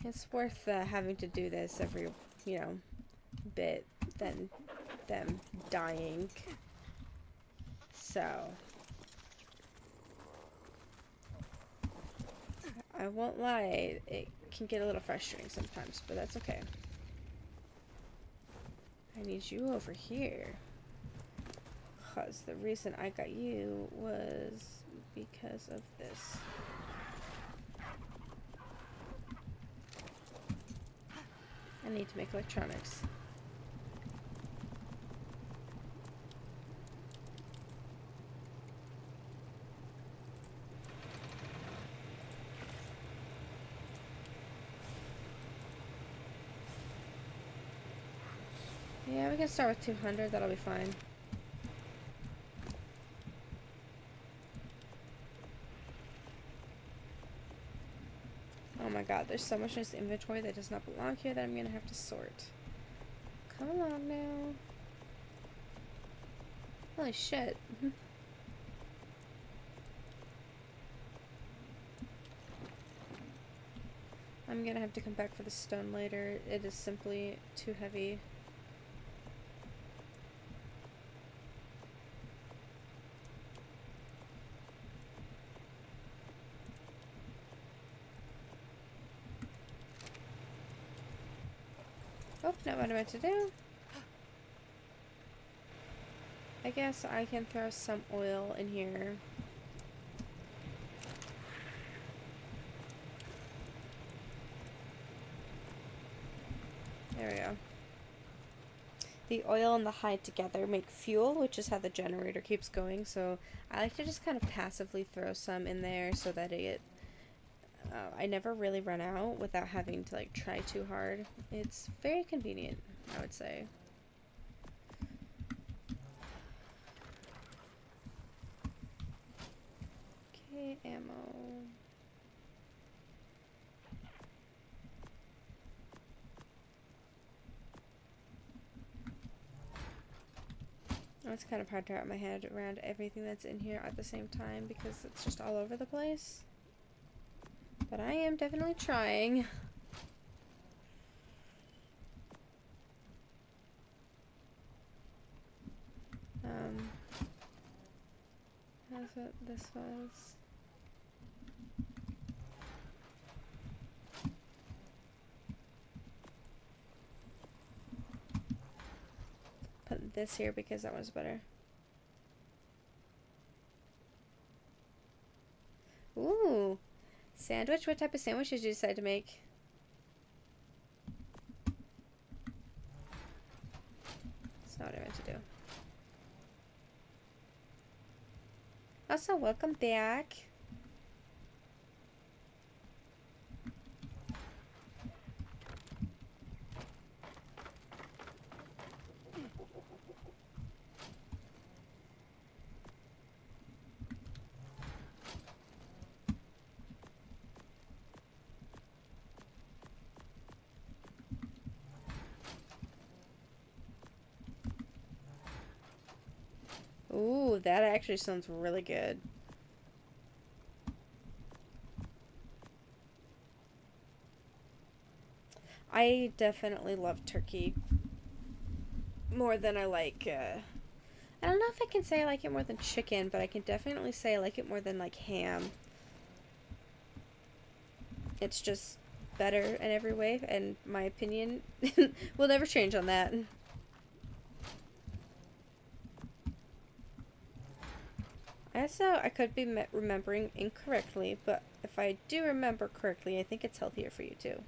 it's worth having to do this every, you know, bit than them dying. So I won't lie, it can get a little frustrating sometimes, but that's okay. I need you over here. Because the reason I got you was because of this. I need to make electronics. Yeah, we can start with 200, that'll be fine. Oh my god, there's so much in this inventory that does not belong here that I'm gonna have to sort. Come along now. Holy shit. I'm gonna have to come back for the stone later. It is simply too heavy. Oh, not what I meant to do. I guess I can throw some oil in here. There we go. The oil and the hide together make fuel, which is how the generator keeps going. So I like to just kind of passively throw some in there so that I never really run out without having to like try too hard. It's very convenient, I would say. Okay, ammo. Oh, it's kind of hard to wrap my head around everything that's in here at the same time because it's just all over the place. But I am definitely trying. That's what this was. Put this here because that one's better. Ooh, sandwich? What type of sandwich did you decide to make? That's not what I meant to do. Also, welcome back. Ooh, that actually sounds really good. I definitely love turkey more than I like, I don't know if I can say I like it more than chicken, but I can definitely say I like it more than, like, ham. It's just better in every way, and my opinion will never change on that. I could be remembering incorrectly, but if I do remember correctly, I think it's healthier for you too.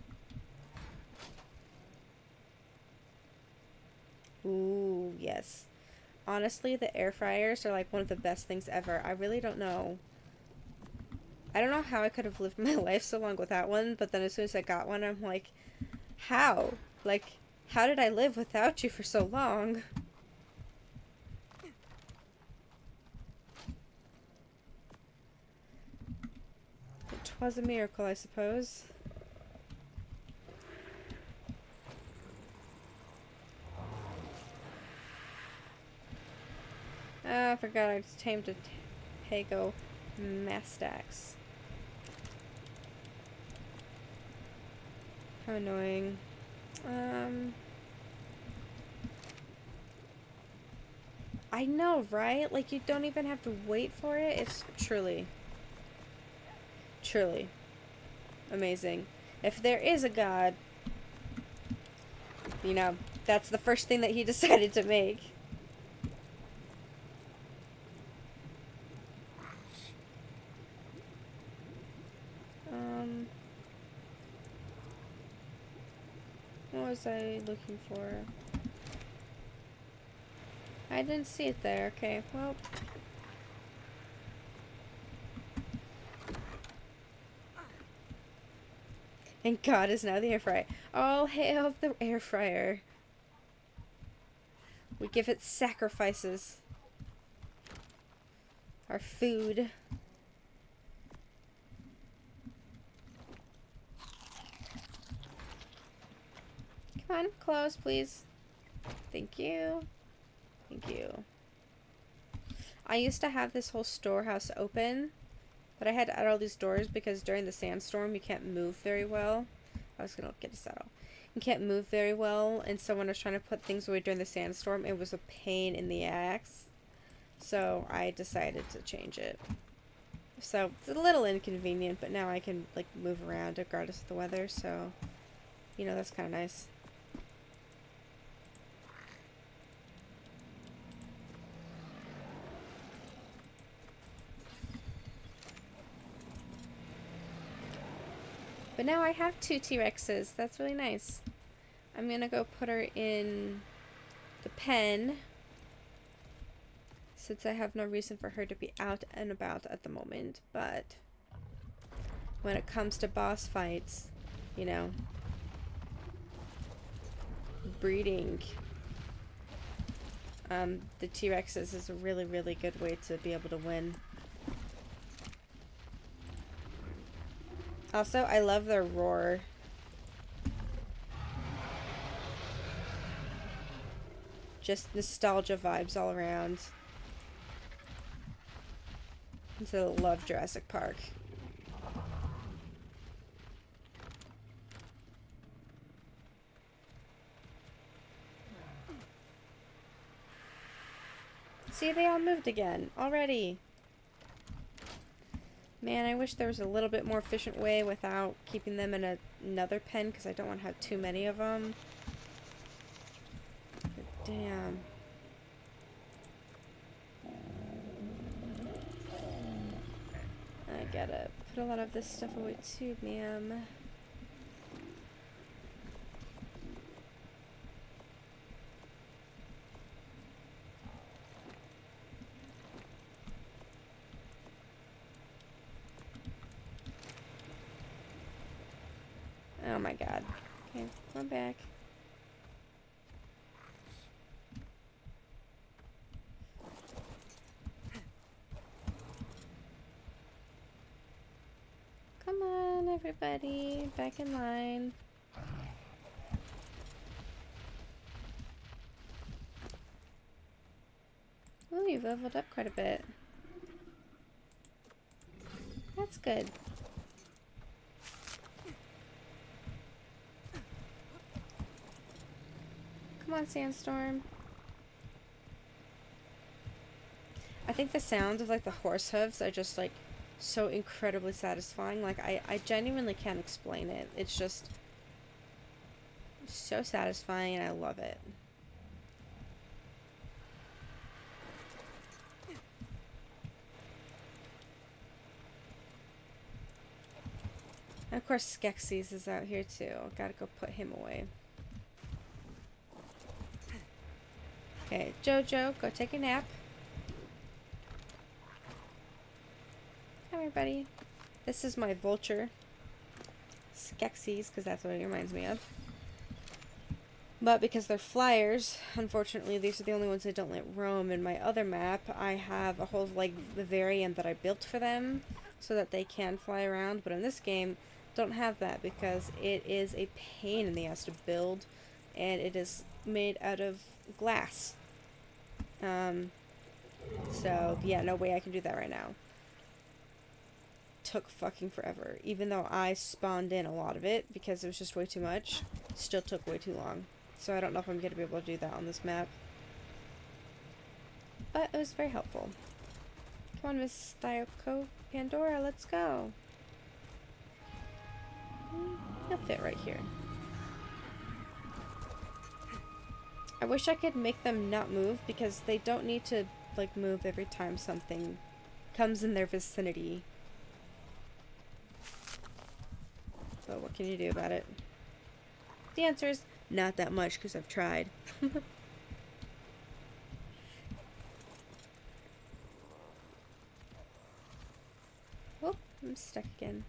Ooh, yes. Honestly, the air fryers are like one of the best things ever. I really don't know. I don't know how I could have lived my life so long without one, but then as soon as I got one, I'm like, how? Like, how did I live without you for so long? It was a miracle, I suppose. Ah, I forgot I just tamed a Pago Mastax. How annoying. I know, right? Like, you don't even have to wait for it. It's truly, truly amazing. If there is a God, you know, that's the first thing that he decided to make. What was I looking for? I didn't see it there. Okay, well. And God is now the air fryer. All hail the air fryer. We give it sacrifices. Our food. Come on, close, please. Thank you. Thank you. I used to have this whole storehouse open, but I had to add all these doors because during the sandstorm you can't move very well. I was gonna get a saddle. You can't move very well, and so when I was trying to put things away during the sandstorm, it was a pain in the axe. So I decided to change it. So it's a little inconvenient, but now I can like move around regardless of the weather, so you know, that's kind of nice. But now I have 2 T-Rexes. That's really nice. I'm gonna go put her in the pen, since I have no reason for her to be out and about at the moment. But when it comes to boss fights, you know, breeding the T-Rexes is a really, really good way to be able to win. Also, I love their roar. Just nostalgia vibes all around. So I love Jurassic Park. See, they all moved again already. Man, I wish there was a little bit more efficient way without keeping them in another pen, because I don't want to have too many of them. But damn. I gotta put a lot of this stuff away too, ma'am. Oh my god. Okay, I'm back. Come on, everybody. Back in line. Oh, you've leveled up quite a bit. That's good. Come on, Sandstorm. I think the sounds of like the horse hooves are just like so incredibly satisfying. Like I genuinely can't explain it. It's just so satisfying and I love it. And of course Skeksis is out here too. Gotta go put him away. Okay, Jojo, go take a nap. Hi everybody. This is my vulture. Skeksis, because that's what it reminds me of. But because they're flyers, unfortunately these are the only ones that don't let roam. In my other map, I have a whole like vivarium that I built for them so that they can fly around. But in this game, don't have that because it is a pain in the ass to build, and it is made out of glass. So yeah, no way I can do that right now. Took fucking forever. Even though I spawned in a lot of it because it was just way too much, still took way too long. So I don't know if I'm going to be able to do that on this map. But it was very helpful. Come on, Miss Thyoko Pandora, let's go. He'll fit right here. I wish I could make them not move because they don't need to like move every time something comes in their vicinity. But what can you do about it? The answer is not that much because I've tried. Oh, I'm stuck again.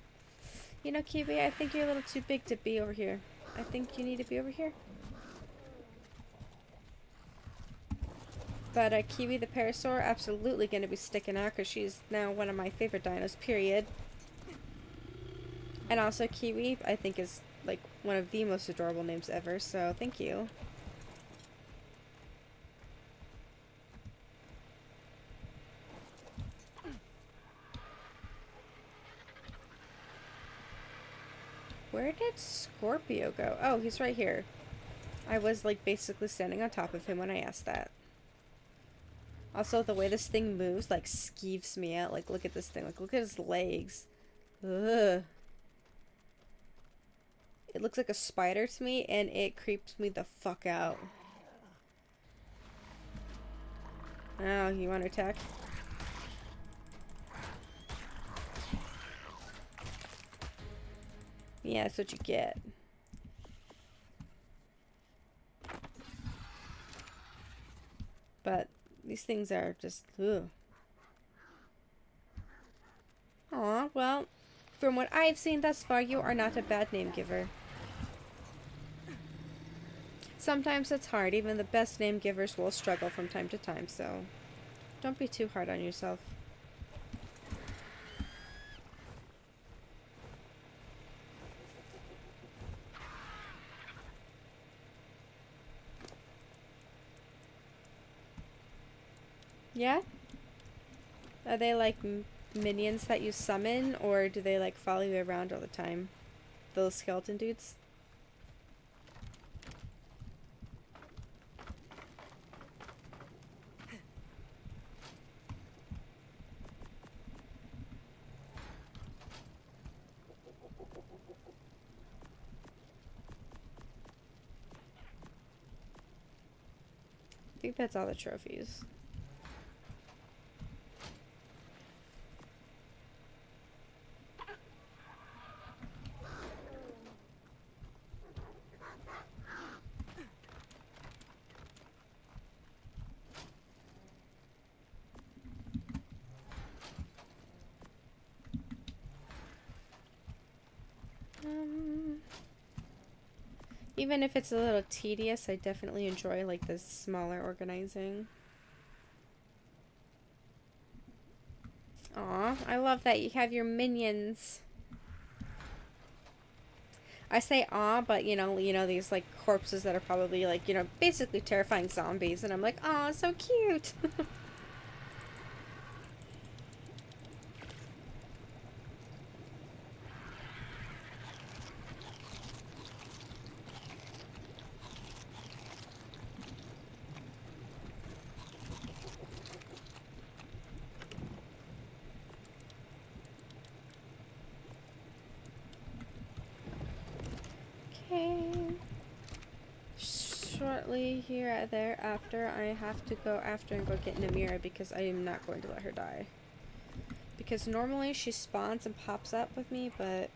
You know, Kiwi, I think you're a little too big to be over here. I think you need to be over here. But Kiwi the Parasaur, absolutely going to be sticking out because she's now one of my favorite dinos, period. And also Kiwi, I think, is like one of the most adorable names ever, so thank you. Where did Scorpio go? Oh, he's right here. I was like basically standing on top of him when I asked that. Also, the way this thing moves, like, skeeves me out. Like, look at this thing. Like, look at his legs. Ugh. It looks like a spider to me, and it creeps me the fuck out. Oh, you want to attack? Yeah, that's what you get. But these things are just, ugh. Aw, well, from what I've seen thus far, you are not a bad name giver. Sometimes it's hard. Even the best name givers will struggle from time to time, so don't be too hard on yourself. Yeah? Are they like minions that you summon, or do they like follow you around all the time? Those skeleton dudes? I think that's all the trophies. Even if it's a little tedious, I definitely enjoy like the smaller organizing. Aw, I love that you have your minions. I say aw, but you know these like corpses that are probably like, basically terrifying zombies, and I'm like, aw, so cute. Okay. Shortly thereafter, I have to go after and go get Namira because I am not going to let her die. Because normally she spawns and pops up with me, but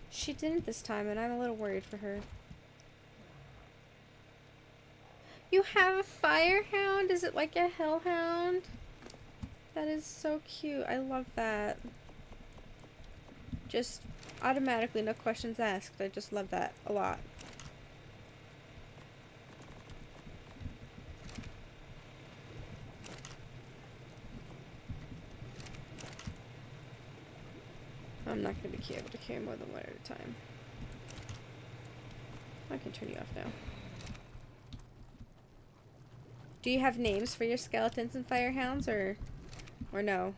she didn't this time, and I'm a little worried for her. You have a firehound? Is it like a hellhound? That is so cute. I love that. Just automatically, no questions asked. I just love that a lot. I'm not going to be able to carry more than one at a time. I can turn you off now. Do you have names for your skeletons and firehounds, or no?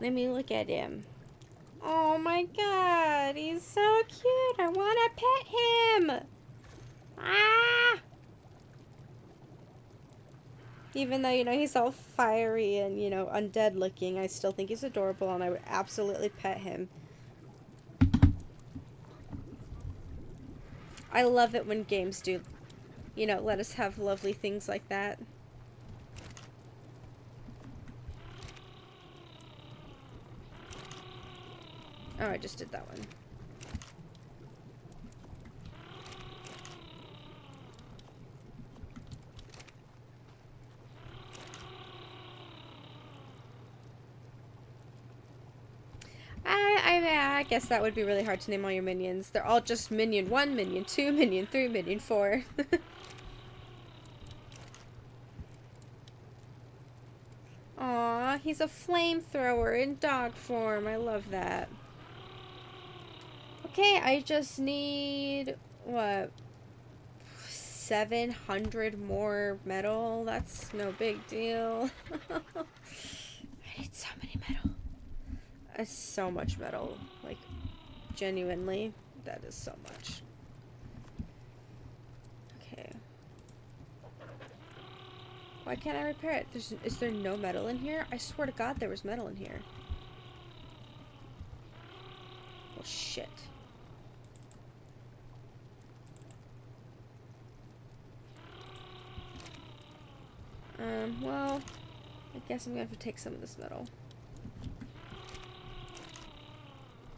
Let me look at him. Oh my god, he's so cute. I want to pet him. Ah! Even though, he's all fiery and, undead looking, I still think he's adorable, and I would absolutely pet him. I love it when games do, let us have lovely things like that. Oh, I just did that one. I guess that would be really hard to name all your minions. They're all just minion 1, minion 2, minion 3, minion 4. Aw, he's a flamethrower in dog form. I love that. Okay, I just need, what, 700 more metal? That's no big deal. I need so many metal. So much metal. Like, genuinely, that is so much. Okay. Why can't I repair it? Is there no metal in here? I swear to God there was metal in here. Well, shit. Well, I guess I'm gonna have to take some of this metal.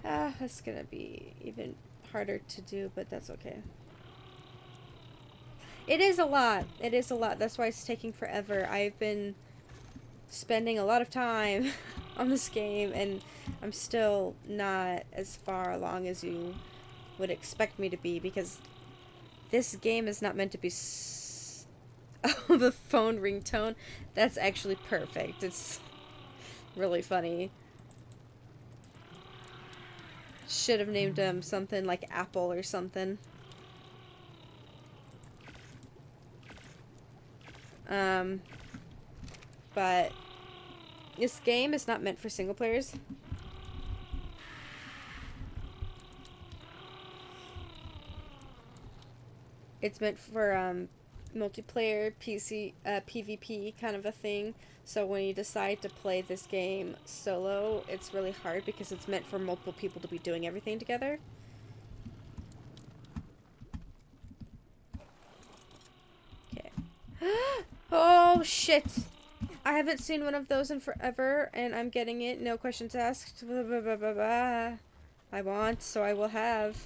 That's gonna be even harder to do, but that's okay. It is a lot. It is a lot. That's why it's taking forever. I've been spending a lot of time on this game, and I'm still not as far along as you would expect me to be, because this game is not meant to be oh, the phone ringtone. That's actually perfect. It's really funny. Should have named him something like Apple or something. But this game is not meant for single players. It's meant for multiplayer PC PvP kind of a thing. So when you decide to play this game solo, it's really hard because it's meant for multiple people to be doing everything together. Okay. Oh shit! I haven't seen one of those in forever, and I'm getting it. No questions asked. Blah, blah, blah, blah, blah. I want, so I will have.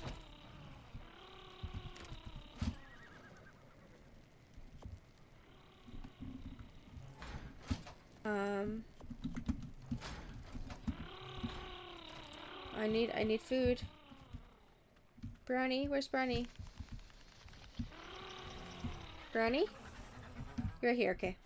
I need food. Brownie, where's Brownie? Brownie? You're right here, okay.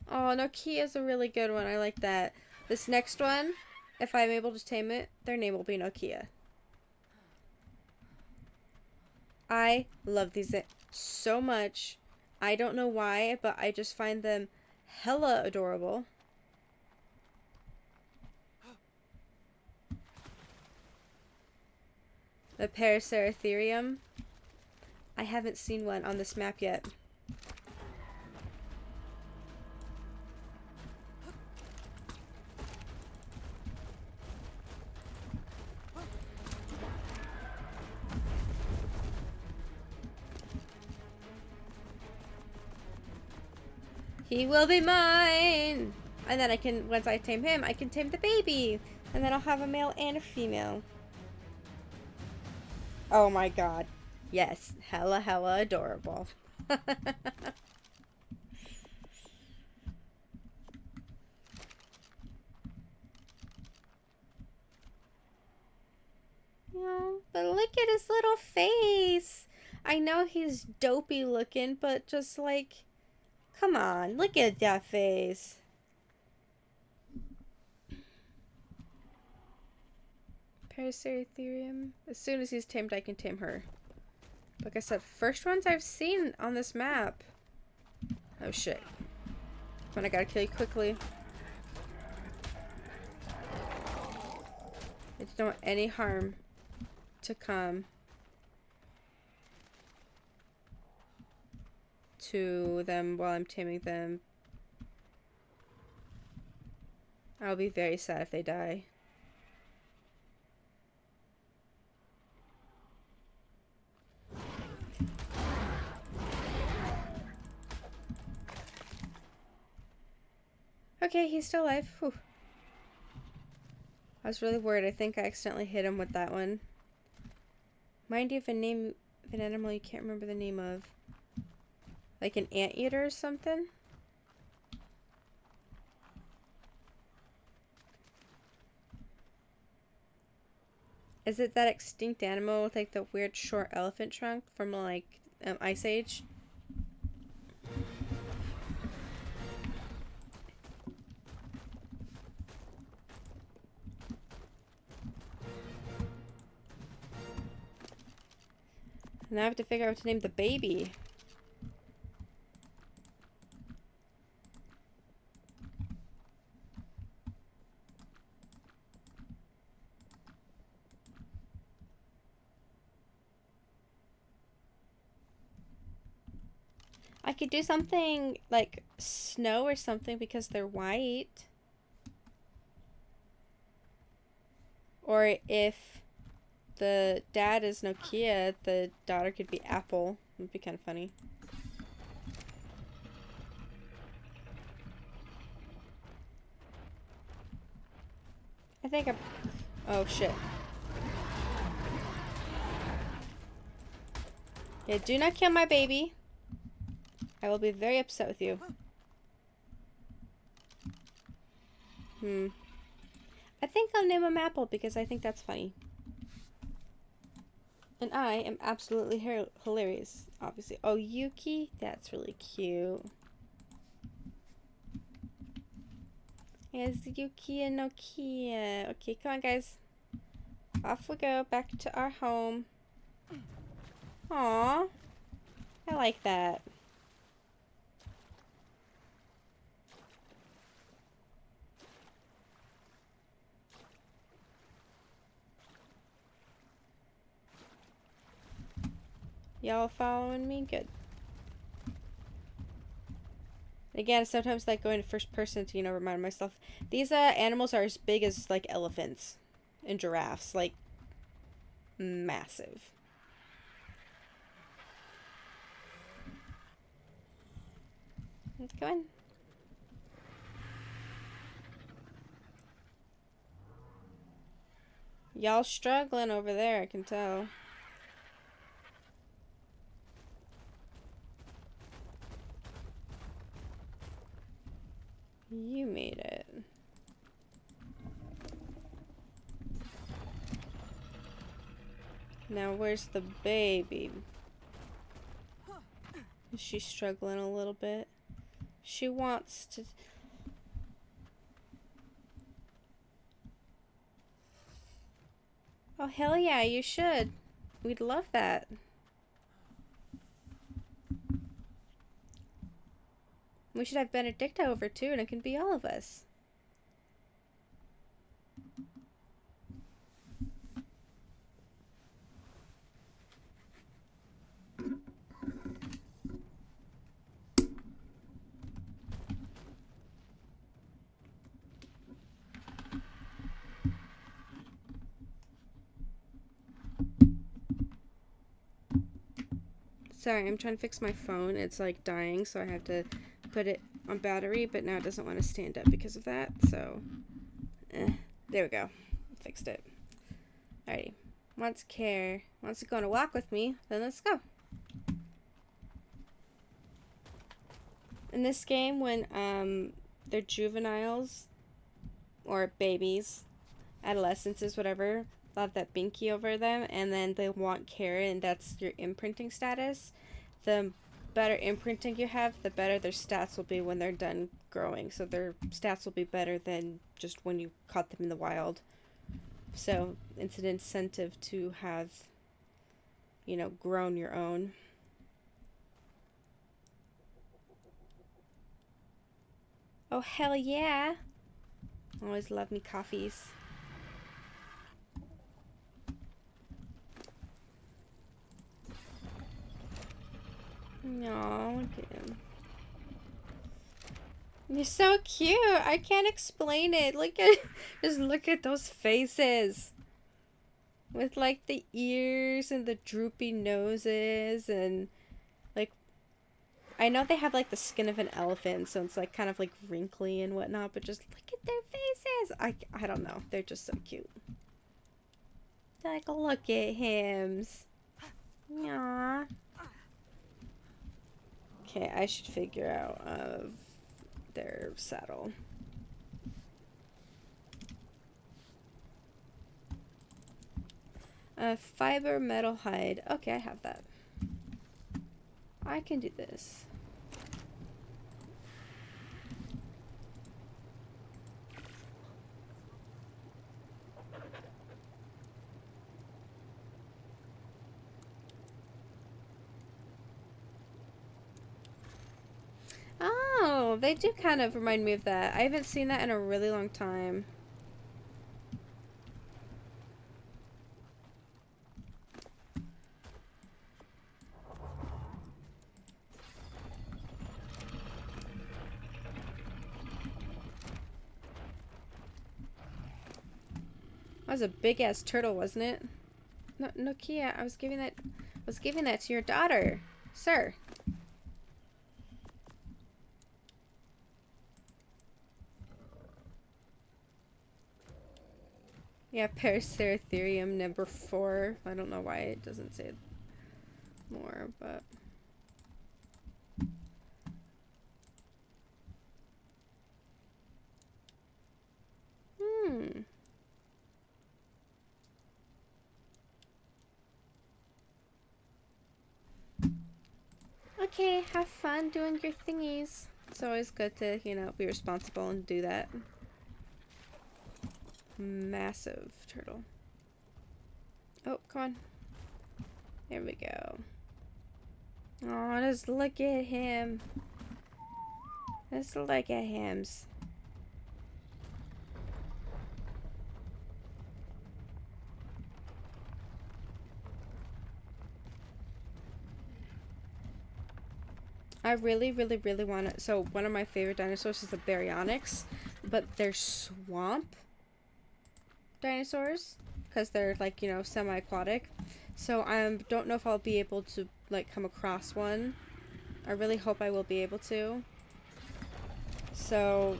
Oh, Nokia's a really good one. I like that. This next one, if I'm able to tame it, their name will be Nokia. I love these so much. I don't know why, but I just find them hella adorable. The Paraceratherium. I haven't seen one on this map yet. He will be mine! And then I can, once I tame him, I can tame the baby! And then I'll have a male and a female. Oh my god. Yes, hella adorable. Yeah, but look at his little face. I know he's dopey looking, but just like, come on, look at that face. Paraceratherium. As soon as he's tamed, I can tame her. Like I said, first ones I've seen on this map. Oh shit. Come on, I gotta kill you quickly. I don't want any harm to come to them while I'm taming them. I'll be very sad if they die. Okay, he's still alive. Whew. I was really worried. I think I accidentally hit him with that one. Mind you, if a name of an animal you can't remember the name of. Like an anteater or something? Is it that extinct animal with like the weird short elephant trunk from like Ice Age? Now I have to figure out what to name the baby. I could do something like snow or something because they're white. Or if the dad is Nokia, the daughter could be Apple. It would be kind of funny. I think I'm... Oh, shit. Yeah, do not kill my baby. I will be very upset with you. I think I'll name him Apple because I think that's funny. And I am absolutely hilarious, obviously. Oh, Yuki? That's really cute. Yes, Yuki and Nokia. Okay, come on, guys. Off we go, back to our home. Aww. I like that. Y'all following me? Good. Again, sometimes like going to first person to, remind myself. These animals are as big as like elephants and giraffes. Like, massive. Come on. Y'all struggling over there, I can tell. You made it. Now where's the baby? Is she struggling a little bit? She wants to... Oh, hell yeah, you should. We'd love that. We should have Benedicta over too, and it can be all of us. Sorry, I'm trying to fix my phone. It's like dying, so I have to put it on battery, but now it doesn't want to stand up because of that, so... There we go. Fixed it. Alrighty. Wants to go on a walk with me, then let's go. In this game, when they're juveniles, or babies, adolescents, whatever, they'll have that binky over them, and then they want care, and that's your imprinting status. The better imprinting you have, the better their stats will be when they're done growing. So their stats will be better than just when you caught them in the wild. So it's an incentive to have, grown your own. Oh, hell yeah. Always love me coffees. No, look at him. You're so cute. I can't explain it. Just look at those faces. With like the ears and the droopy noses and like, I know they have like the skin of an elephant, so it's like kind of like wrinkly and whatnot, but just look at their faces. I don't know. They're just so cute. Like, look at him. Aww. Okay, I should figure out their saddle. Fiber metal hide. Okay, I have that. I can do this. Oh, they do kind of remind me of that. I haven't seen that in a really long time. That was a big ass turtle, wasn't it? No, Nokia, I was giving that to your daughter, sir. Yeah, Paraceratherium number 4. I don't know why it doesn't say more, but... okay. Have fun doing your thingies. It's always good to, you know, be responsible and do that. Massive turtle. Oh, come on. There we go. Oh, just look at him. Just look at him. I really, really, really want to. So, one of my favorite dinosaurs is the baryonyx, but they're swamp dinosaurs because they're like, you know, semi-aquatic. So, I don't know if I'll be able to like come across one. I really hope I will be able to. So,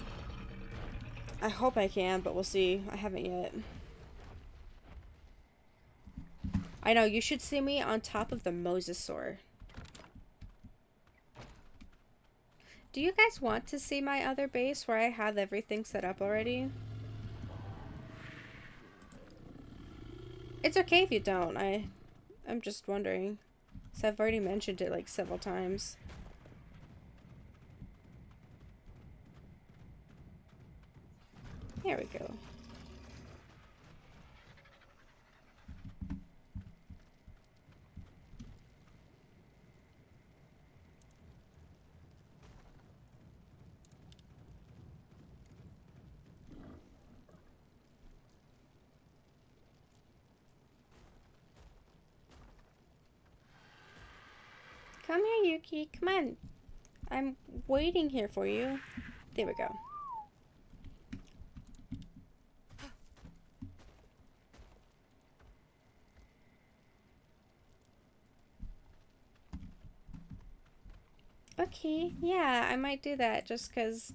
I hope I can, but we'll see. I haven't yet. I know, you should see me on top of the mosasaur. Do you guys want to see my other base where I have everything set up already? It's okay if you don't. I'm just wondering. So I've already mentioned it like several times. There we go. Come here, Yuki. Come on. I'm waiting here for you. There we go. Okay, yeah, I might do that just because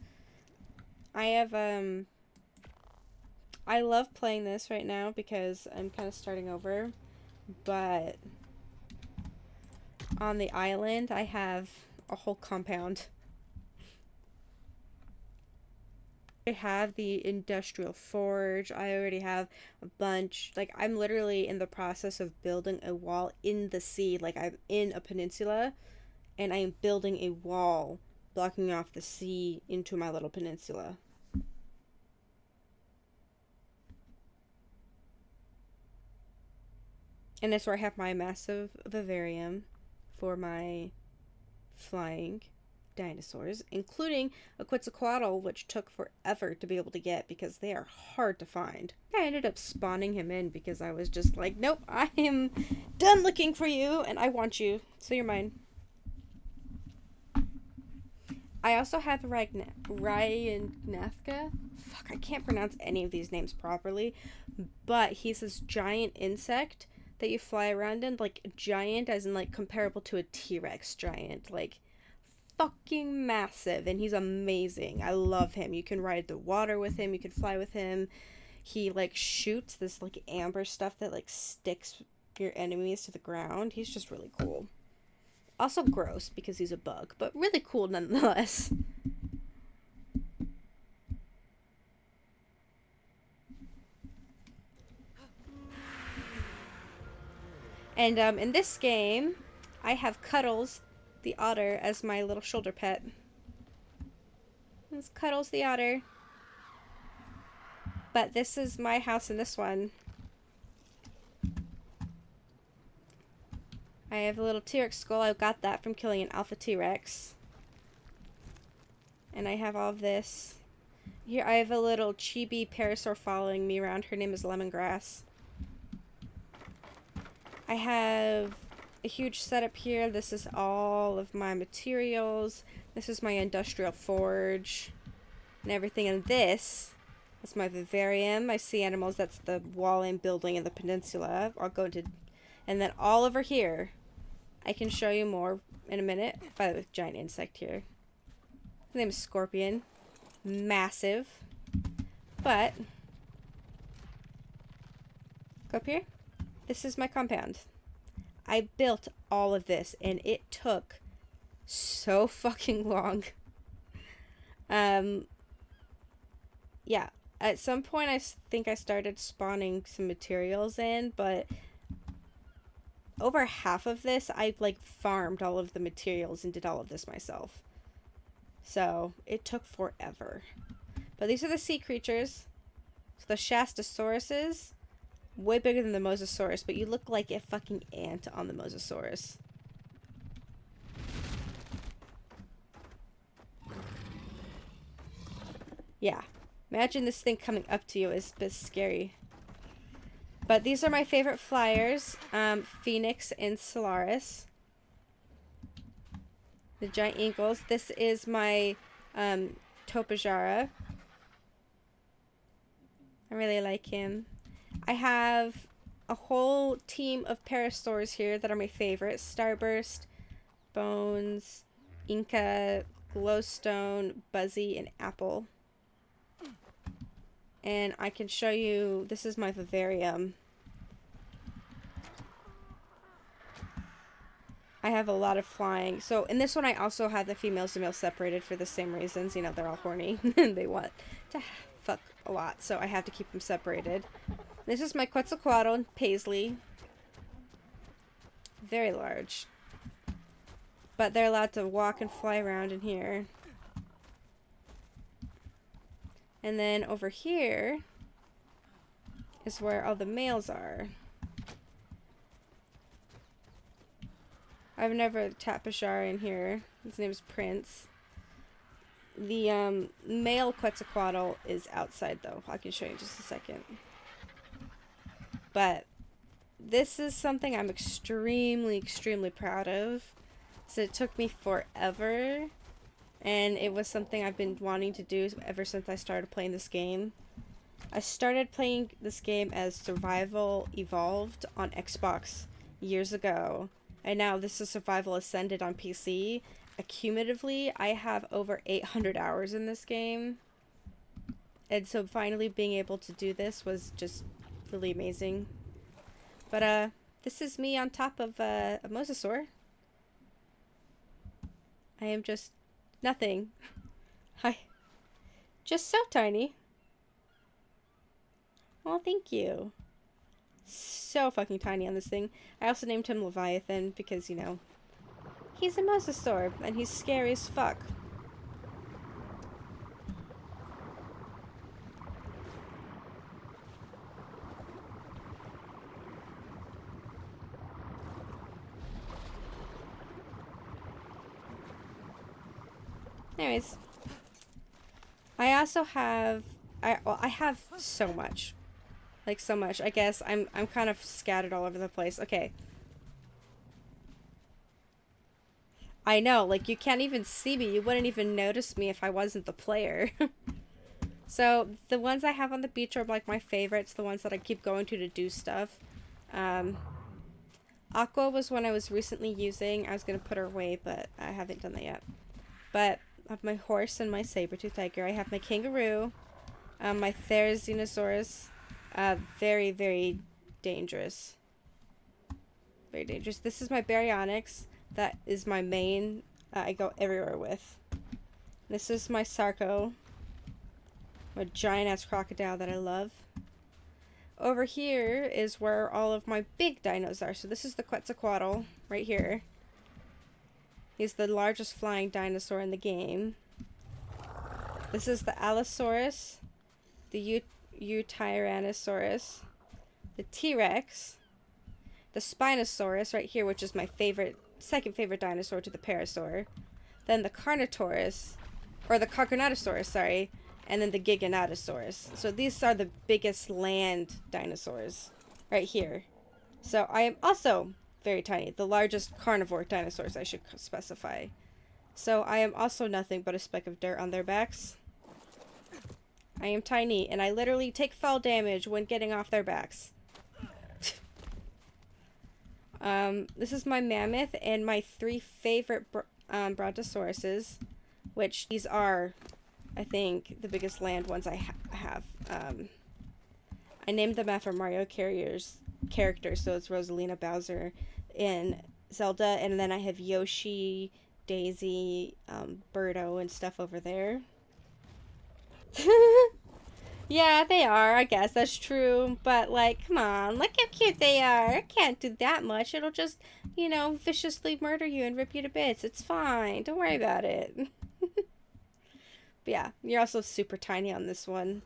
I have, I love playing this right now because I'm kind of starting over, but on the island I have a whole compound. I have the industrial forge. I already have a bunch. Like, I'm literally in the process of building a wall in the sea. Like, I'm in a peninsula and I am building a wall blocking off the sea into my little peninsula. And that's where I have my massive vivarium for my flying dinosaurs, including a Quetzalcoatl, which took forever to be able to get because they are hard to find. I ended up spawning him in because I was just like, nope, I am done looking for you and I want you, so you're mine. I also have Ryannathka. Fuck, I can't pronounce any of these names properly, but he's this giant insect that you fly around in, like giant as in like comparable to a T-Rex giant, like fucking massive, and he's amazing. I love him. You can ride the water with him, you can fly with him. He like shoots this like amber stuff that like sticks your enemies to the ground. He's just really cool. Also gross because he's a bug, but really cool nonetheless. And in this game, I have Cuddles, the otter, as my little shoulder pet. This is Cuddles the otter. But this is my house in this one. I have a little T-Rex skull. I got that from killing an alpha T-Rex. And I have all of this. Here I have a little chibi parasaur following me around. Her name is Lemongrass. I have a huge setup here. This is all of my materials. This is my industrial forge and everything. And this is my vivarium, my sea animals. That's the wall I'm building in the peninsula. I'll go into... And then all over here, I can show you more in a minute. By the way, giant insect here. His name is Scorpion. Massive. But... Go up here. This is my compound. I built all of this, and it took so fucking long. Yeah. At some point, I think I started spawning some materials in, but over half of this, I like farmed all of the materials and did all of this myself. So it took forever. But these are the sea creatures. So the Shastasauruses, way bigger than the Mosasaurus, but you look like a fucking ant on the Mosasaurus. Yeah. Imagine this thing coming up to you is a bit scary. But these are my favorite flyers. Phoenix and Solaris. The giant eagles. This is my Topajara. I really like him. I have a whole team of parasaurs here that are my favorites. Starburst, Bones, Inca, Glowstone, Buzzy, and Apple. And I can show you, this is my vivarium. I have a lot of flying. So in this one I also have the females and males separated for the same reasons. You know, they're all horny and they want to fuck a lot. So I have to keep them separated. This is my Quetzalcoatl and Paisley. Very large. But they're allowed to walk and fly around in here. And then over here is where all the males are. I've never Tapashar in here. His name is Prince. The male Quetzalcoatl is outside though. I can show you in just a second. But this is something I'm extremely, extremely proud of. So it took me forever. And it was something I've been wanting to do ever since I started playing this game. I started playing this game as Survival Evolved on Xbox years ago. And now this is Survival Ascended on PC. Accumulatively, I have over 800 hours in this game. And so finally being able to do this was just really amazing. But this is me on top of a mosasaur. I am just nothing. Hi. Just so tiny. Oh, thank you. So fucking tiny on this thing. I also named him Leviathan because, you know, he's a mosasaur and he's scary as fuck. Anyways, I also have I have so much. Like so much. I guess I'm kind of scattered all over the place. Okay. I know, like you can't even see me. You wouldn't even notice me if I wasn't the player. So, the ones I have on the beach are like my favorites, the ones that I keep going to do stuff. Aqua was one I was recently using. I was going to put her away, but I haven't done that yet. But I have my horse and my saber-tooth tiger. I have my kangaroo, my Therizinosaurus. Very, very dangerous. Very dangerous. This is my Baryonyx. That is my main. I go everywhere with. This is my Sarco. A giant-ass crocodile that I love. Over here is where all of my big dinos are. So this is the Quetzalcoatl right here. He's the largest flying dinosaur in the game. This is the Allosaurus, the Tyrannosaurus, the T-Rex, the Spinosaurus right here, which is my second favorite dinosaur to the Parasaur. Then the Carnotaurus, or the Carcharodontosaurus, sorry, and then the Giganotosaurus. So these are the biggest land dinosaurs right here. So I am also very tiny, the largest carnivore dinosaurs, I should specify. So I am also nothing but a speck of dirt on their backs. I am tiny, and I literally take fall damage when getting off their backs. This is my mammoth and my 3 favorite brontosauruses, which these are, I think, the biggest land ones I have. I named them after Mario characters, so it's Rosalina, Bowser, and Zelda, and then I have Yoshi, Daisy, Birdo, and stuff over there. Yeah, they are. I guess that's true. But, like, come on. Look how cute they are. It can't do that much. It'll just, viciously murder you and rip you to bits. It's fine. Don't worry about it. But yeah, you're also super tiny on this one.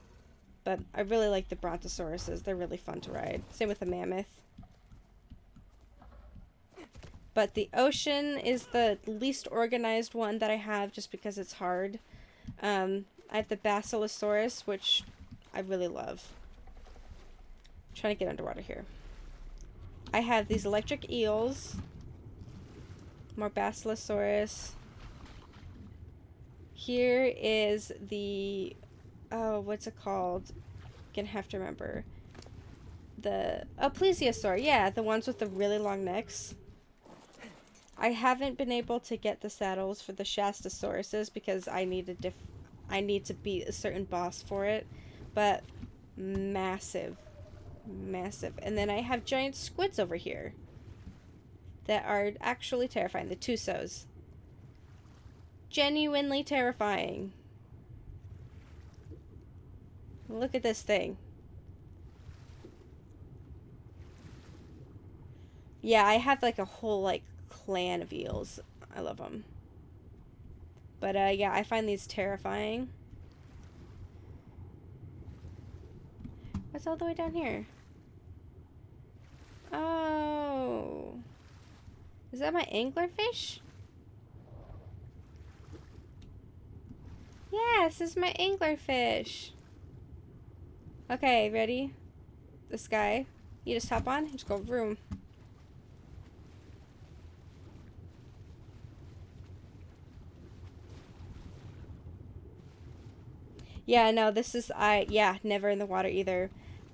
But I really like the brontosauruses. They're really fun to ride. Same with the mammoth. But the ocean is the least organized one that I have just because it's hard. I have the basilosaurus, which I really love. I'm trying to get underwater here. I have these electric eels. More basilosaurus. Here is the... Oh, what's it called? Gonna have to remember. The... Oh, plesiosaur. Yeah, the ones with the really long necks. I haven't been able to get the saddles for the Shastasauruses because I need to beat a certain boss for it. But massive. Massive. And then I have giant squids over here that are actually terrifying. The Tusos. Genuinely terrifying. Look at this thing. Yeah, I have like a whole like clan of eels. I love them. But yeah, I find these terrifying. What's all the way down here? Oh. Is that my anglerfish? Yes, this is my anglerfish. Okay, ready? This guy. You just hop on, just go vroom. Yeah, no, this is, never in the water either.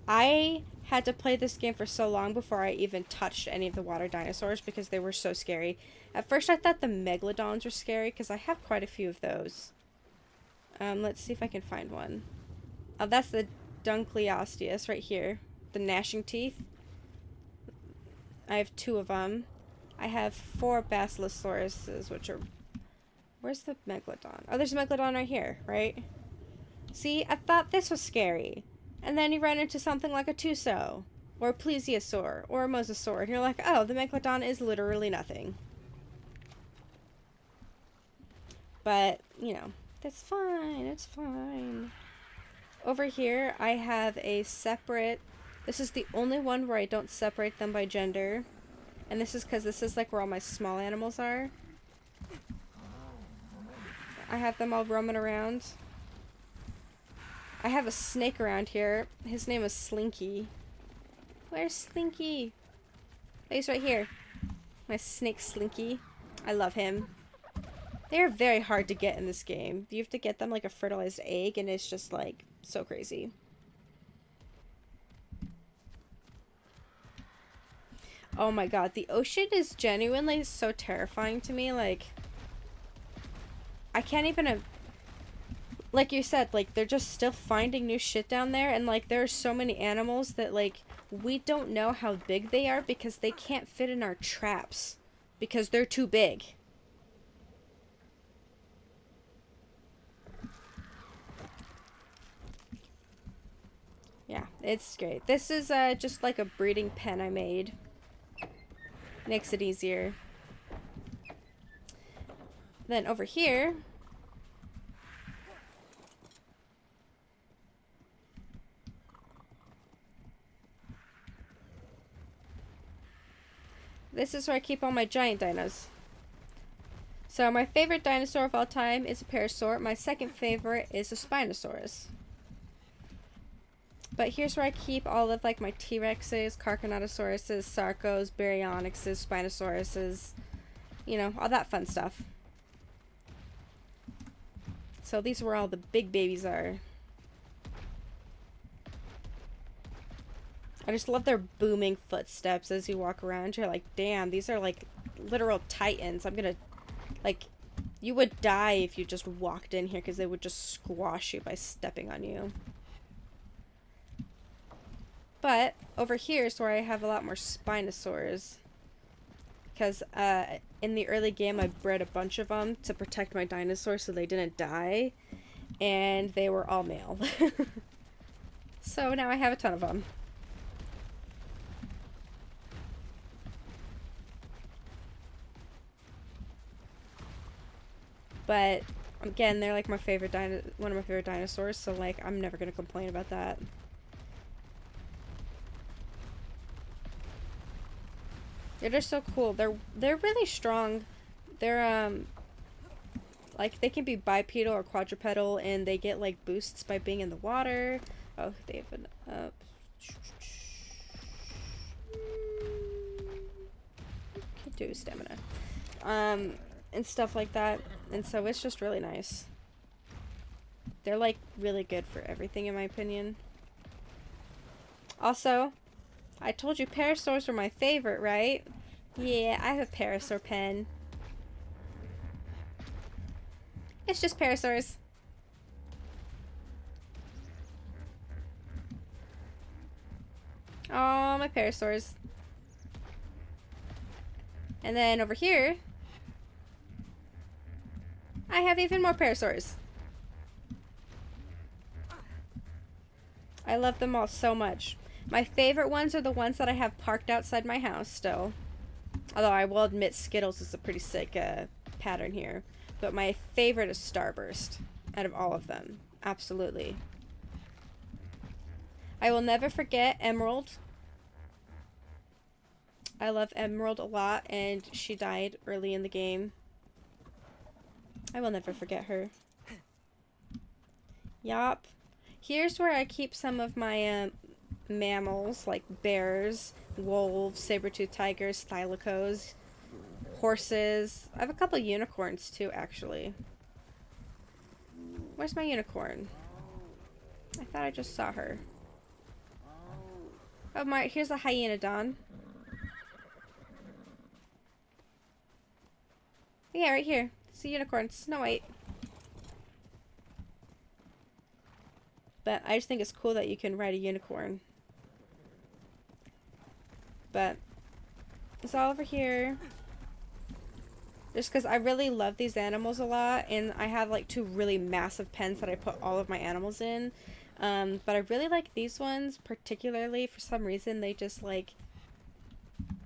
I had to play this game for so long before I even touched any of the water dinosaurs because they were so scary. At first I thought the megalodons were scary because I have quite a few of those. Let's see if I can find one. Oh, that's the Dunkleosteus right here. The gnashing teeth. I have 2 of them. I have 4 basilosauruses, which are... Where's the megalodon? Oh, there's a megalodon right here, right? See, I thought this was scary. And then you run into something like a Tuso, or a plesiosaur, or a mosasaur, and you're like, oh, the megalodon is literally nothing. But, that's fine, it's fine. Over here, I have a separate... This is the only one where I don't separate them by gender. And this is because this is like where all my small animals are. I have them all roaming around. I have a snake around here. His name is Slinky. Where's Slinky? Oh, he's right here. My snake Slinky. I love him. They're very hard to get in this game. You have to get them like a fertilized egg, and it's just like so crazy. Oh my god, the ocean is genuinely so terrifying to me. Like, I can't even... Like you said, like, they're just still finding new shit down there, and like, there are so many animals that like, we don't know how big they are because they can't fit in our traps. Because they're too big. Yeah, it's great. This is just like a breeding pen I made. Makes it easier. Then over here... This is where I keep all my giant dinos. So my favorite dinosaur of all time is a parasaur. My second favorite is a Spinosaurus. But here's where I keep all of like my T-Rexes, Carcharodosauruses, Sarcos, Baryonyxes, Spinosauruses, all that fun stuff. So these are where all the big babies are. I just love their booming footsteps as you walk around. You're like, damn, these are like literal titans. I'm gonna, like, you would die if you just walked in here because they would just squash you by stepping on you. But over here is where I have a lot more Spinosaurs. Because in the early game I bred a bunch of them to protect my dinosaurs so they didn't die. And they were all male. So now I have a ton of them. But again, they're like my favorite one of my favorite dinosaurs, so like I'm never gonna complain about that. They're just so cool. They're really strong. They're like they can be bipedal or quadrupedal, and they get like boosts by being in the water. Oh, they have an could do stamina. And stuff like that. And so it's just really nice. They're like really good for everything in my opinion. Also, I told you parasaurs were my favorite, right? Yeah, I have a parasaur pen. It's just parasaurs. Oh, my parasaurs. And then over here, I have even more parasaurs. I love them all so much. My favorite ones are the ones that I have parked outside my house still. Although I will admit Skittles is a pretty sick pattern here. But my favorite is Starburst out of all of them. Absolutely. I will never forget Emerald. I love Emerald a lot, and she died early in the game. I will never forget her. Yup. Here's where I keep some of my mammals, like bears, wolves, saber-toothed tigers, thylacos, horses. I have a couple unicorns too, actually. Where's my unicorn? I thought I just saw her. Oh my, here's a hyenodon. Yeah, right here. It's a unicorn. It's Snow White. But I just think it's cool that you can ride a unicorn. But it's all over here. Just because I really love these animals a lot, and I have like 2 really massive pens that I put all of my animals in. But I really like these ones particularly. For some reason, they just like,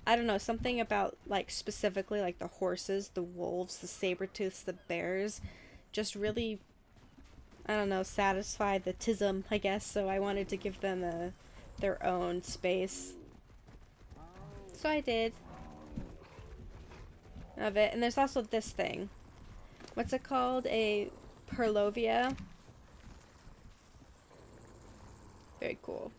I don't know, something about like specifically like the horses, the wolves, the saber-tooths, the bears, just really, I don't know, satisfy the tism, I guess. So I wanted to give them their own space. So I did. Of it. And there's also this thing. What's it called? A Purlovia. Very cool.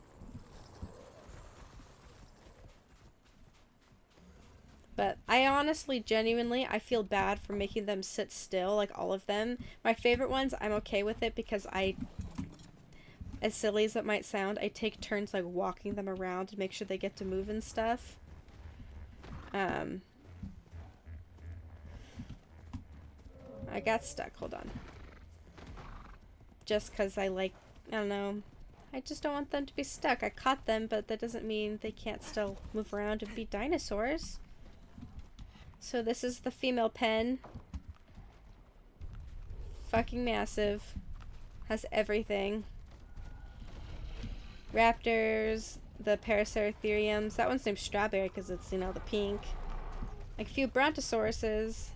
But I honestly, genuinely, I feel bad for making them sit still, like all of them. My favorite ones, I'm okay with it because as silly as it might sound, I take turns like walking them around to make sure they get to move and stuff. I got stuck. Hold on. Just because I don't know. I just don't want them to be stuck. I caught them, but that doesn't mean they can't still move around and be dinosaurs. So this is the female pen. Fucking massive. Has everything. Raptors, the Paraceratheriums. That one's named Strawberry because it's, you know, the pink. Like a few Brontosauruses.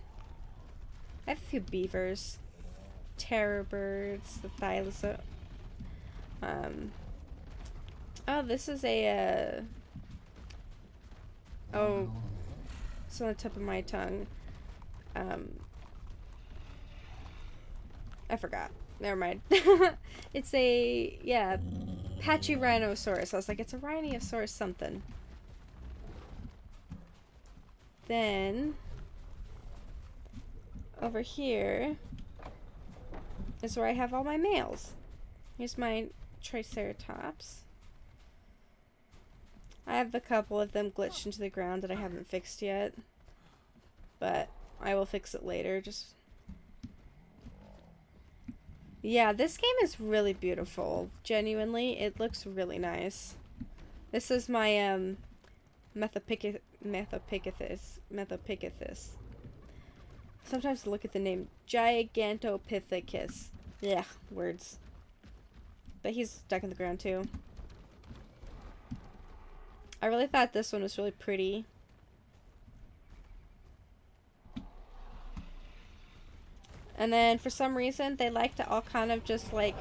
I have a few beavers. Terror birds, the Thylaso. Oh, this is a, oh, it's on the tip of my tongue. I forgot. Never mind. It's a, yeah, patchy rhinoceros. I was like, it's a rhinoceros something. Then, over here is where I have all my males. Here's my Triceratops. I have a couple of them glitched into the ground that I haven't fixed yet. But I will fix it later. Yeah, this game is really beautiful. Genuinely, it looks really nice. This is my Methopicithus. Sometimes look at the name Gigantopithecus. Yeah, words. But he's stuck in the ground too. I really thought this one was really pretty. And then for some reason, they like to all kind of just like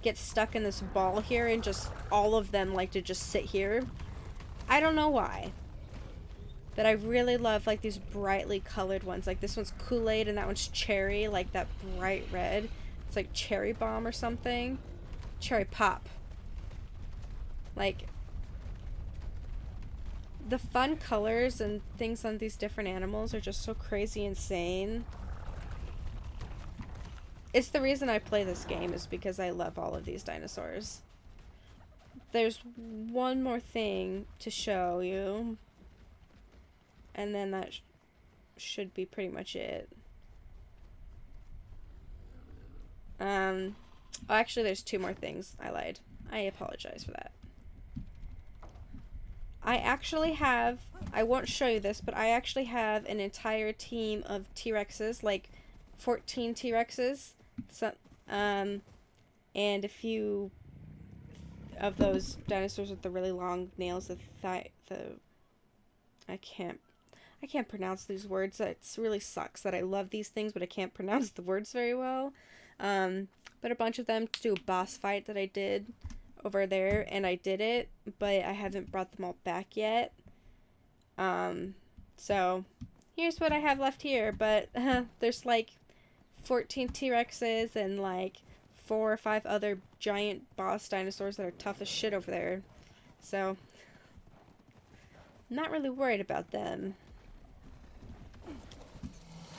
get stuck in this ball here, and just all of them like to just sit here. I don't know why. But I really love like these brightly colored ones. Like this one's Kool-Aid and that one's cherry, like that bright red. It's like cherry bomb or something. Cherry pop. Like the fun colors and things on these different animals are just so crazy insane. It's the reason I play this game, is because I love all of these dinosaurs. There's one more thing to show you. And then that should be pretty much it. Oh, actually, there's two more things. I lied. I apologize for that. I actually have, I won't show you this, but I actually have an entire team of T-Rexes, like 14 T-Rexes. So, and a few of those dinosaurs with the really long nails, I can't pronounce these words. It really sucks that I love these things, but I can't pronounce the words very well. But a bunch of them to do a boss fight that I did over there, and I did it, but I haven't brought them all back yet. So here's what I have left here, but there's like 14 T-Rexes and like 4 or 5 other giant boss dinosaurs that are tough as shit over there. So I'm not really worried about them.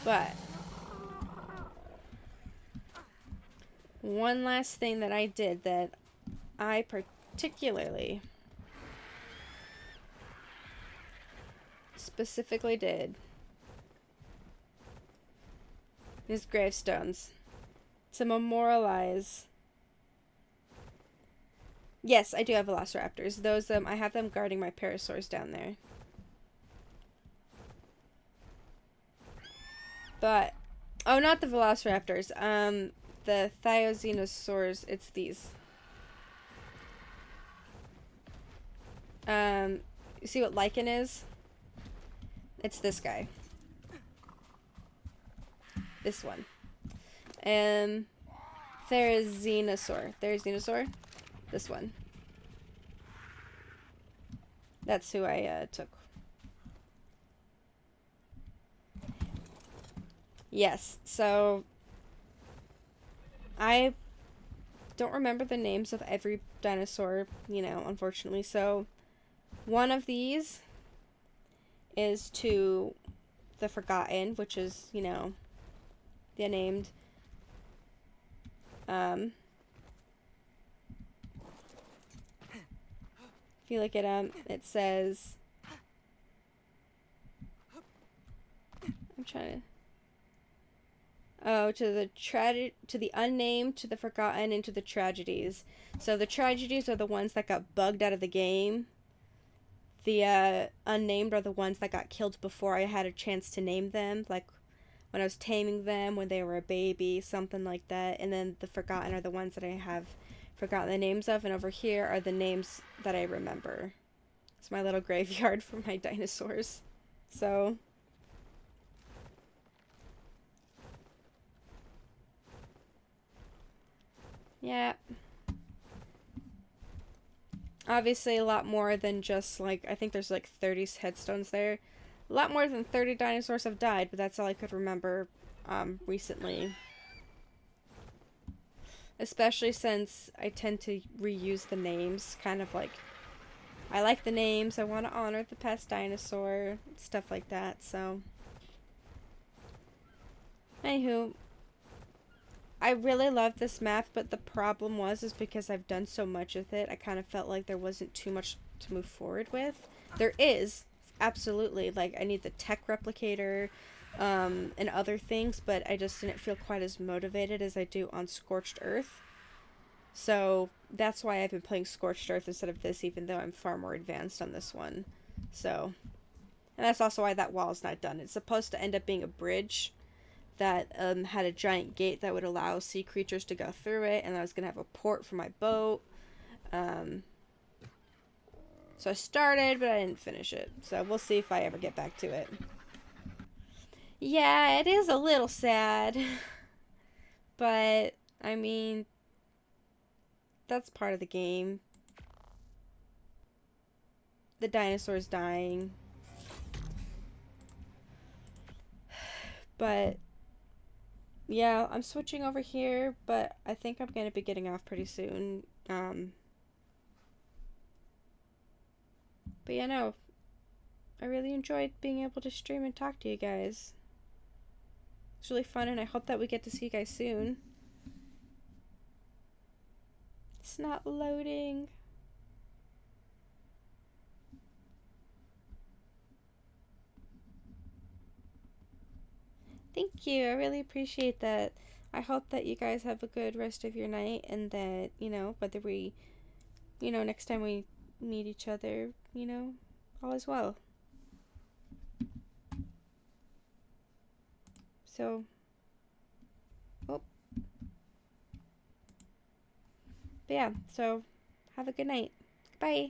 But one last thing that I did that I particularly specifically did is gravestones to memorialize. Yes, I do have velociraptors. Those I have them guarding my parasaurs down there. But oh, not the velociraptors. The thiozenosaurs. It's these. You see what lichen is? It's this guy. This one. Therizinosaur. Therizinosaur. This one. That's who I took. Yes, so I don't remember the names of every dinosaur, you know, unfortunately. So one of these is to the Forgotten, which is, you know, the unnamed. If you look at them, it says, I'm trying to, oh, to the unnamed, to the forgotten, and to the tragedies. So the tragedies are the ones that got bugged out of the game. The unnamed are the ones that got killed before I had a chance to name them, like when I was taming them, when they were a baby, something like that. And then the forgotten are the ones that I have forgotten the names of, and over here are the names that I remember. It's my little graveyard for my dinosaurs. So yeah. Obviously a lot more than just like, I think there's like 30 headstones there. A lot more than 30 dinosaurs have died, but that's all I could remember recently. Especially since I tend to reuse the names, kind of like, I like the names, I want to honor the past dinosaur, stuff like that, so. Anywho, I really love this map, but the problem is because I've done so much with it, I kind of felt like there wasn't too much to move forward with. There is, absolutely, like I need the tech replicator, and other things, but I just didn't feel quite as motivated as I do on Scorched Earth. So that's why I've been playing Scorched Earth instead of this, even though I'm far more advanced on this one. So, and that's also why that wall is not done. It's supposed to end up being a bridge that had a giant gate that would allow sea creatures to go through it, and I was going to have a port for my boat. So I started, but I didn't finish it. So we'll see if I ever get back to it. Yeah, it is a little sad. But, I mean, that's part of the game. The dinosaur's dying. But, yeah, I'm switching over here, but I think I'm going to be getting off pretty soon. But yeah, no, I really enjoyed being able to stream and talk to you guys. It's really fun, and I hope that we get to see you guys soon. It's not loading. Thank you. I really appreciate that. I hope that you guys have a good rest of your night, and that, whether we, next time we meet each other, all is well. So, oh, but yeah, so have a good night. Bye.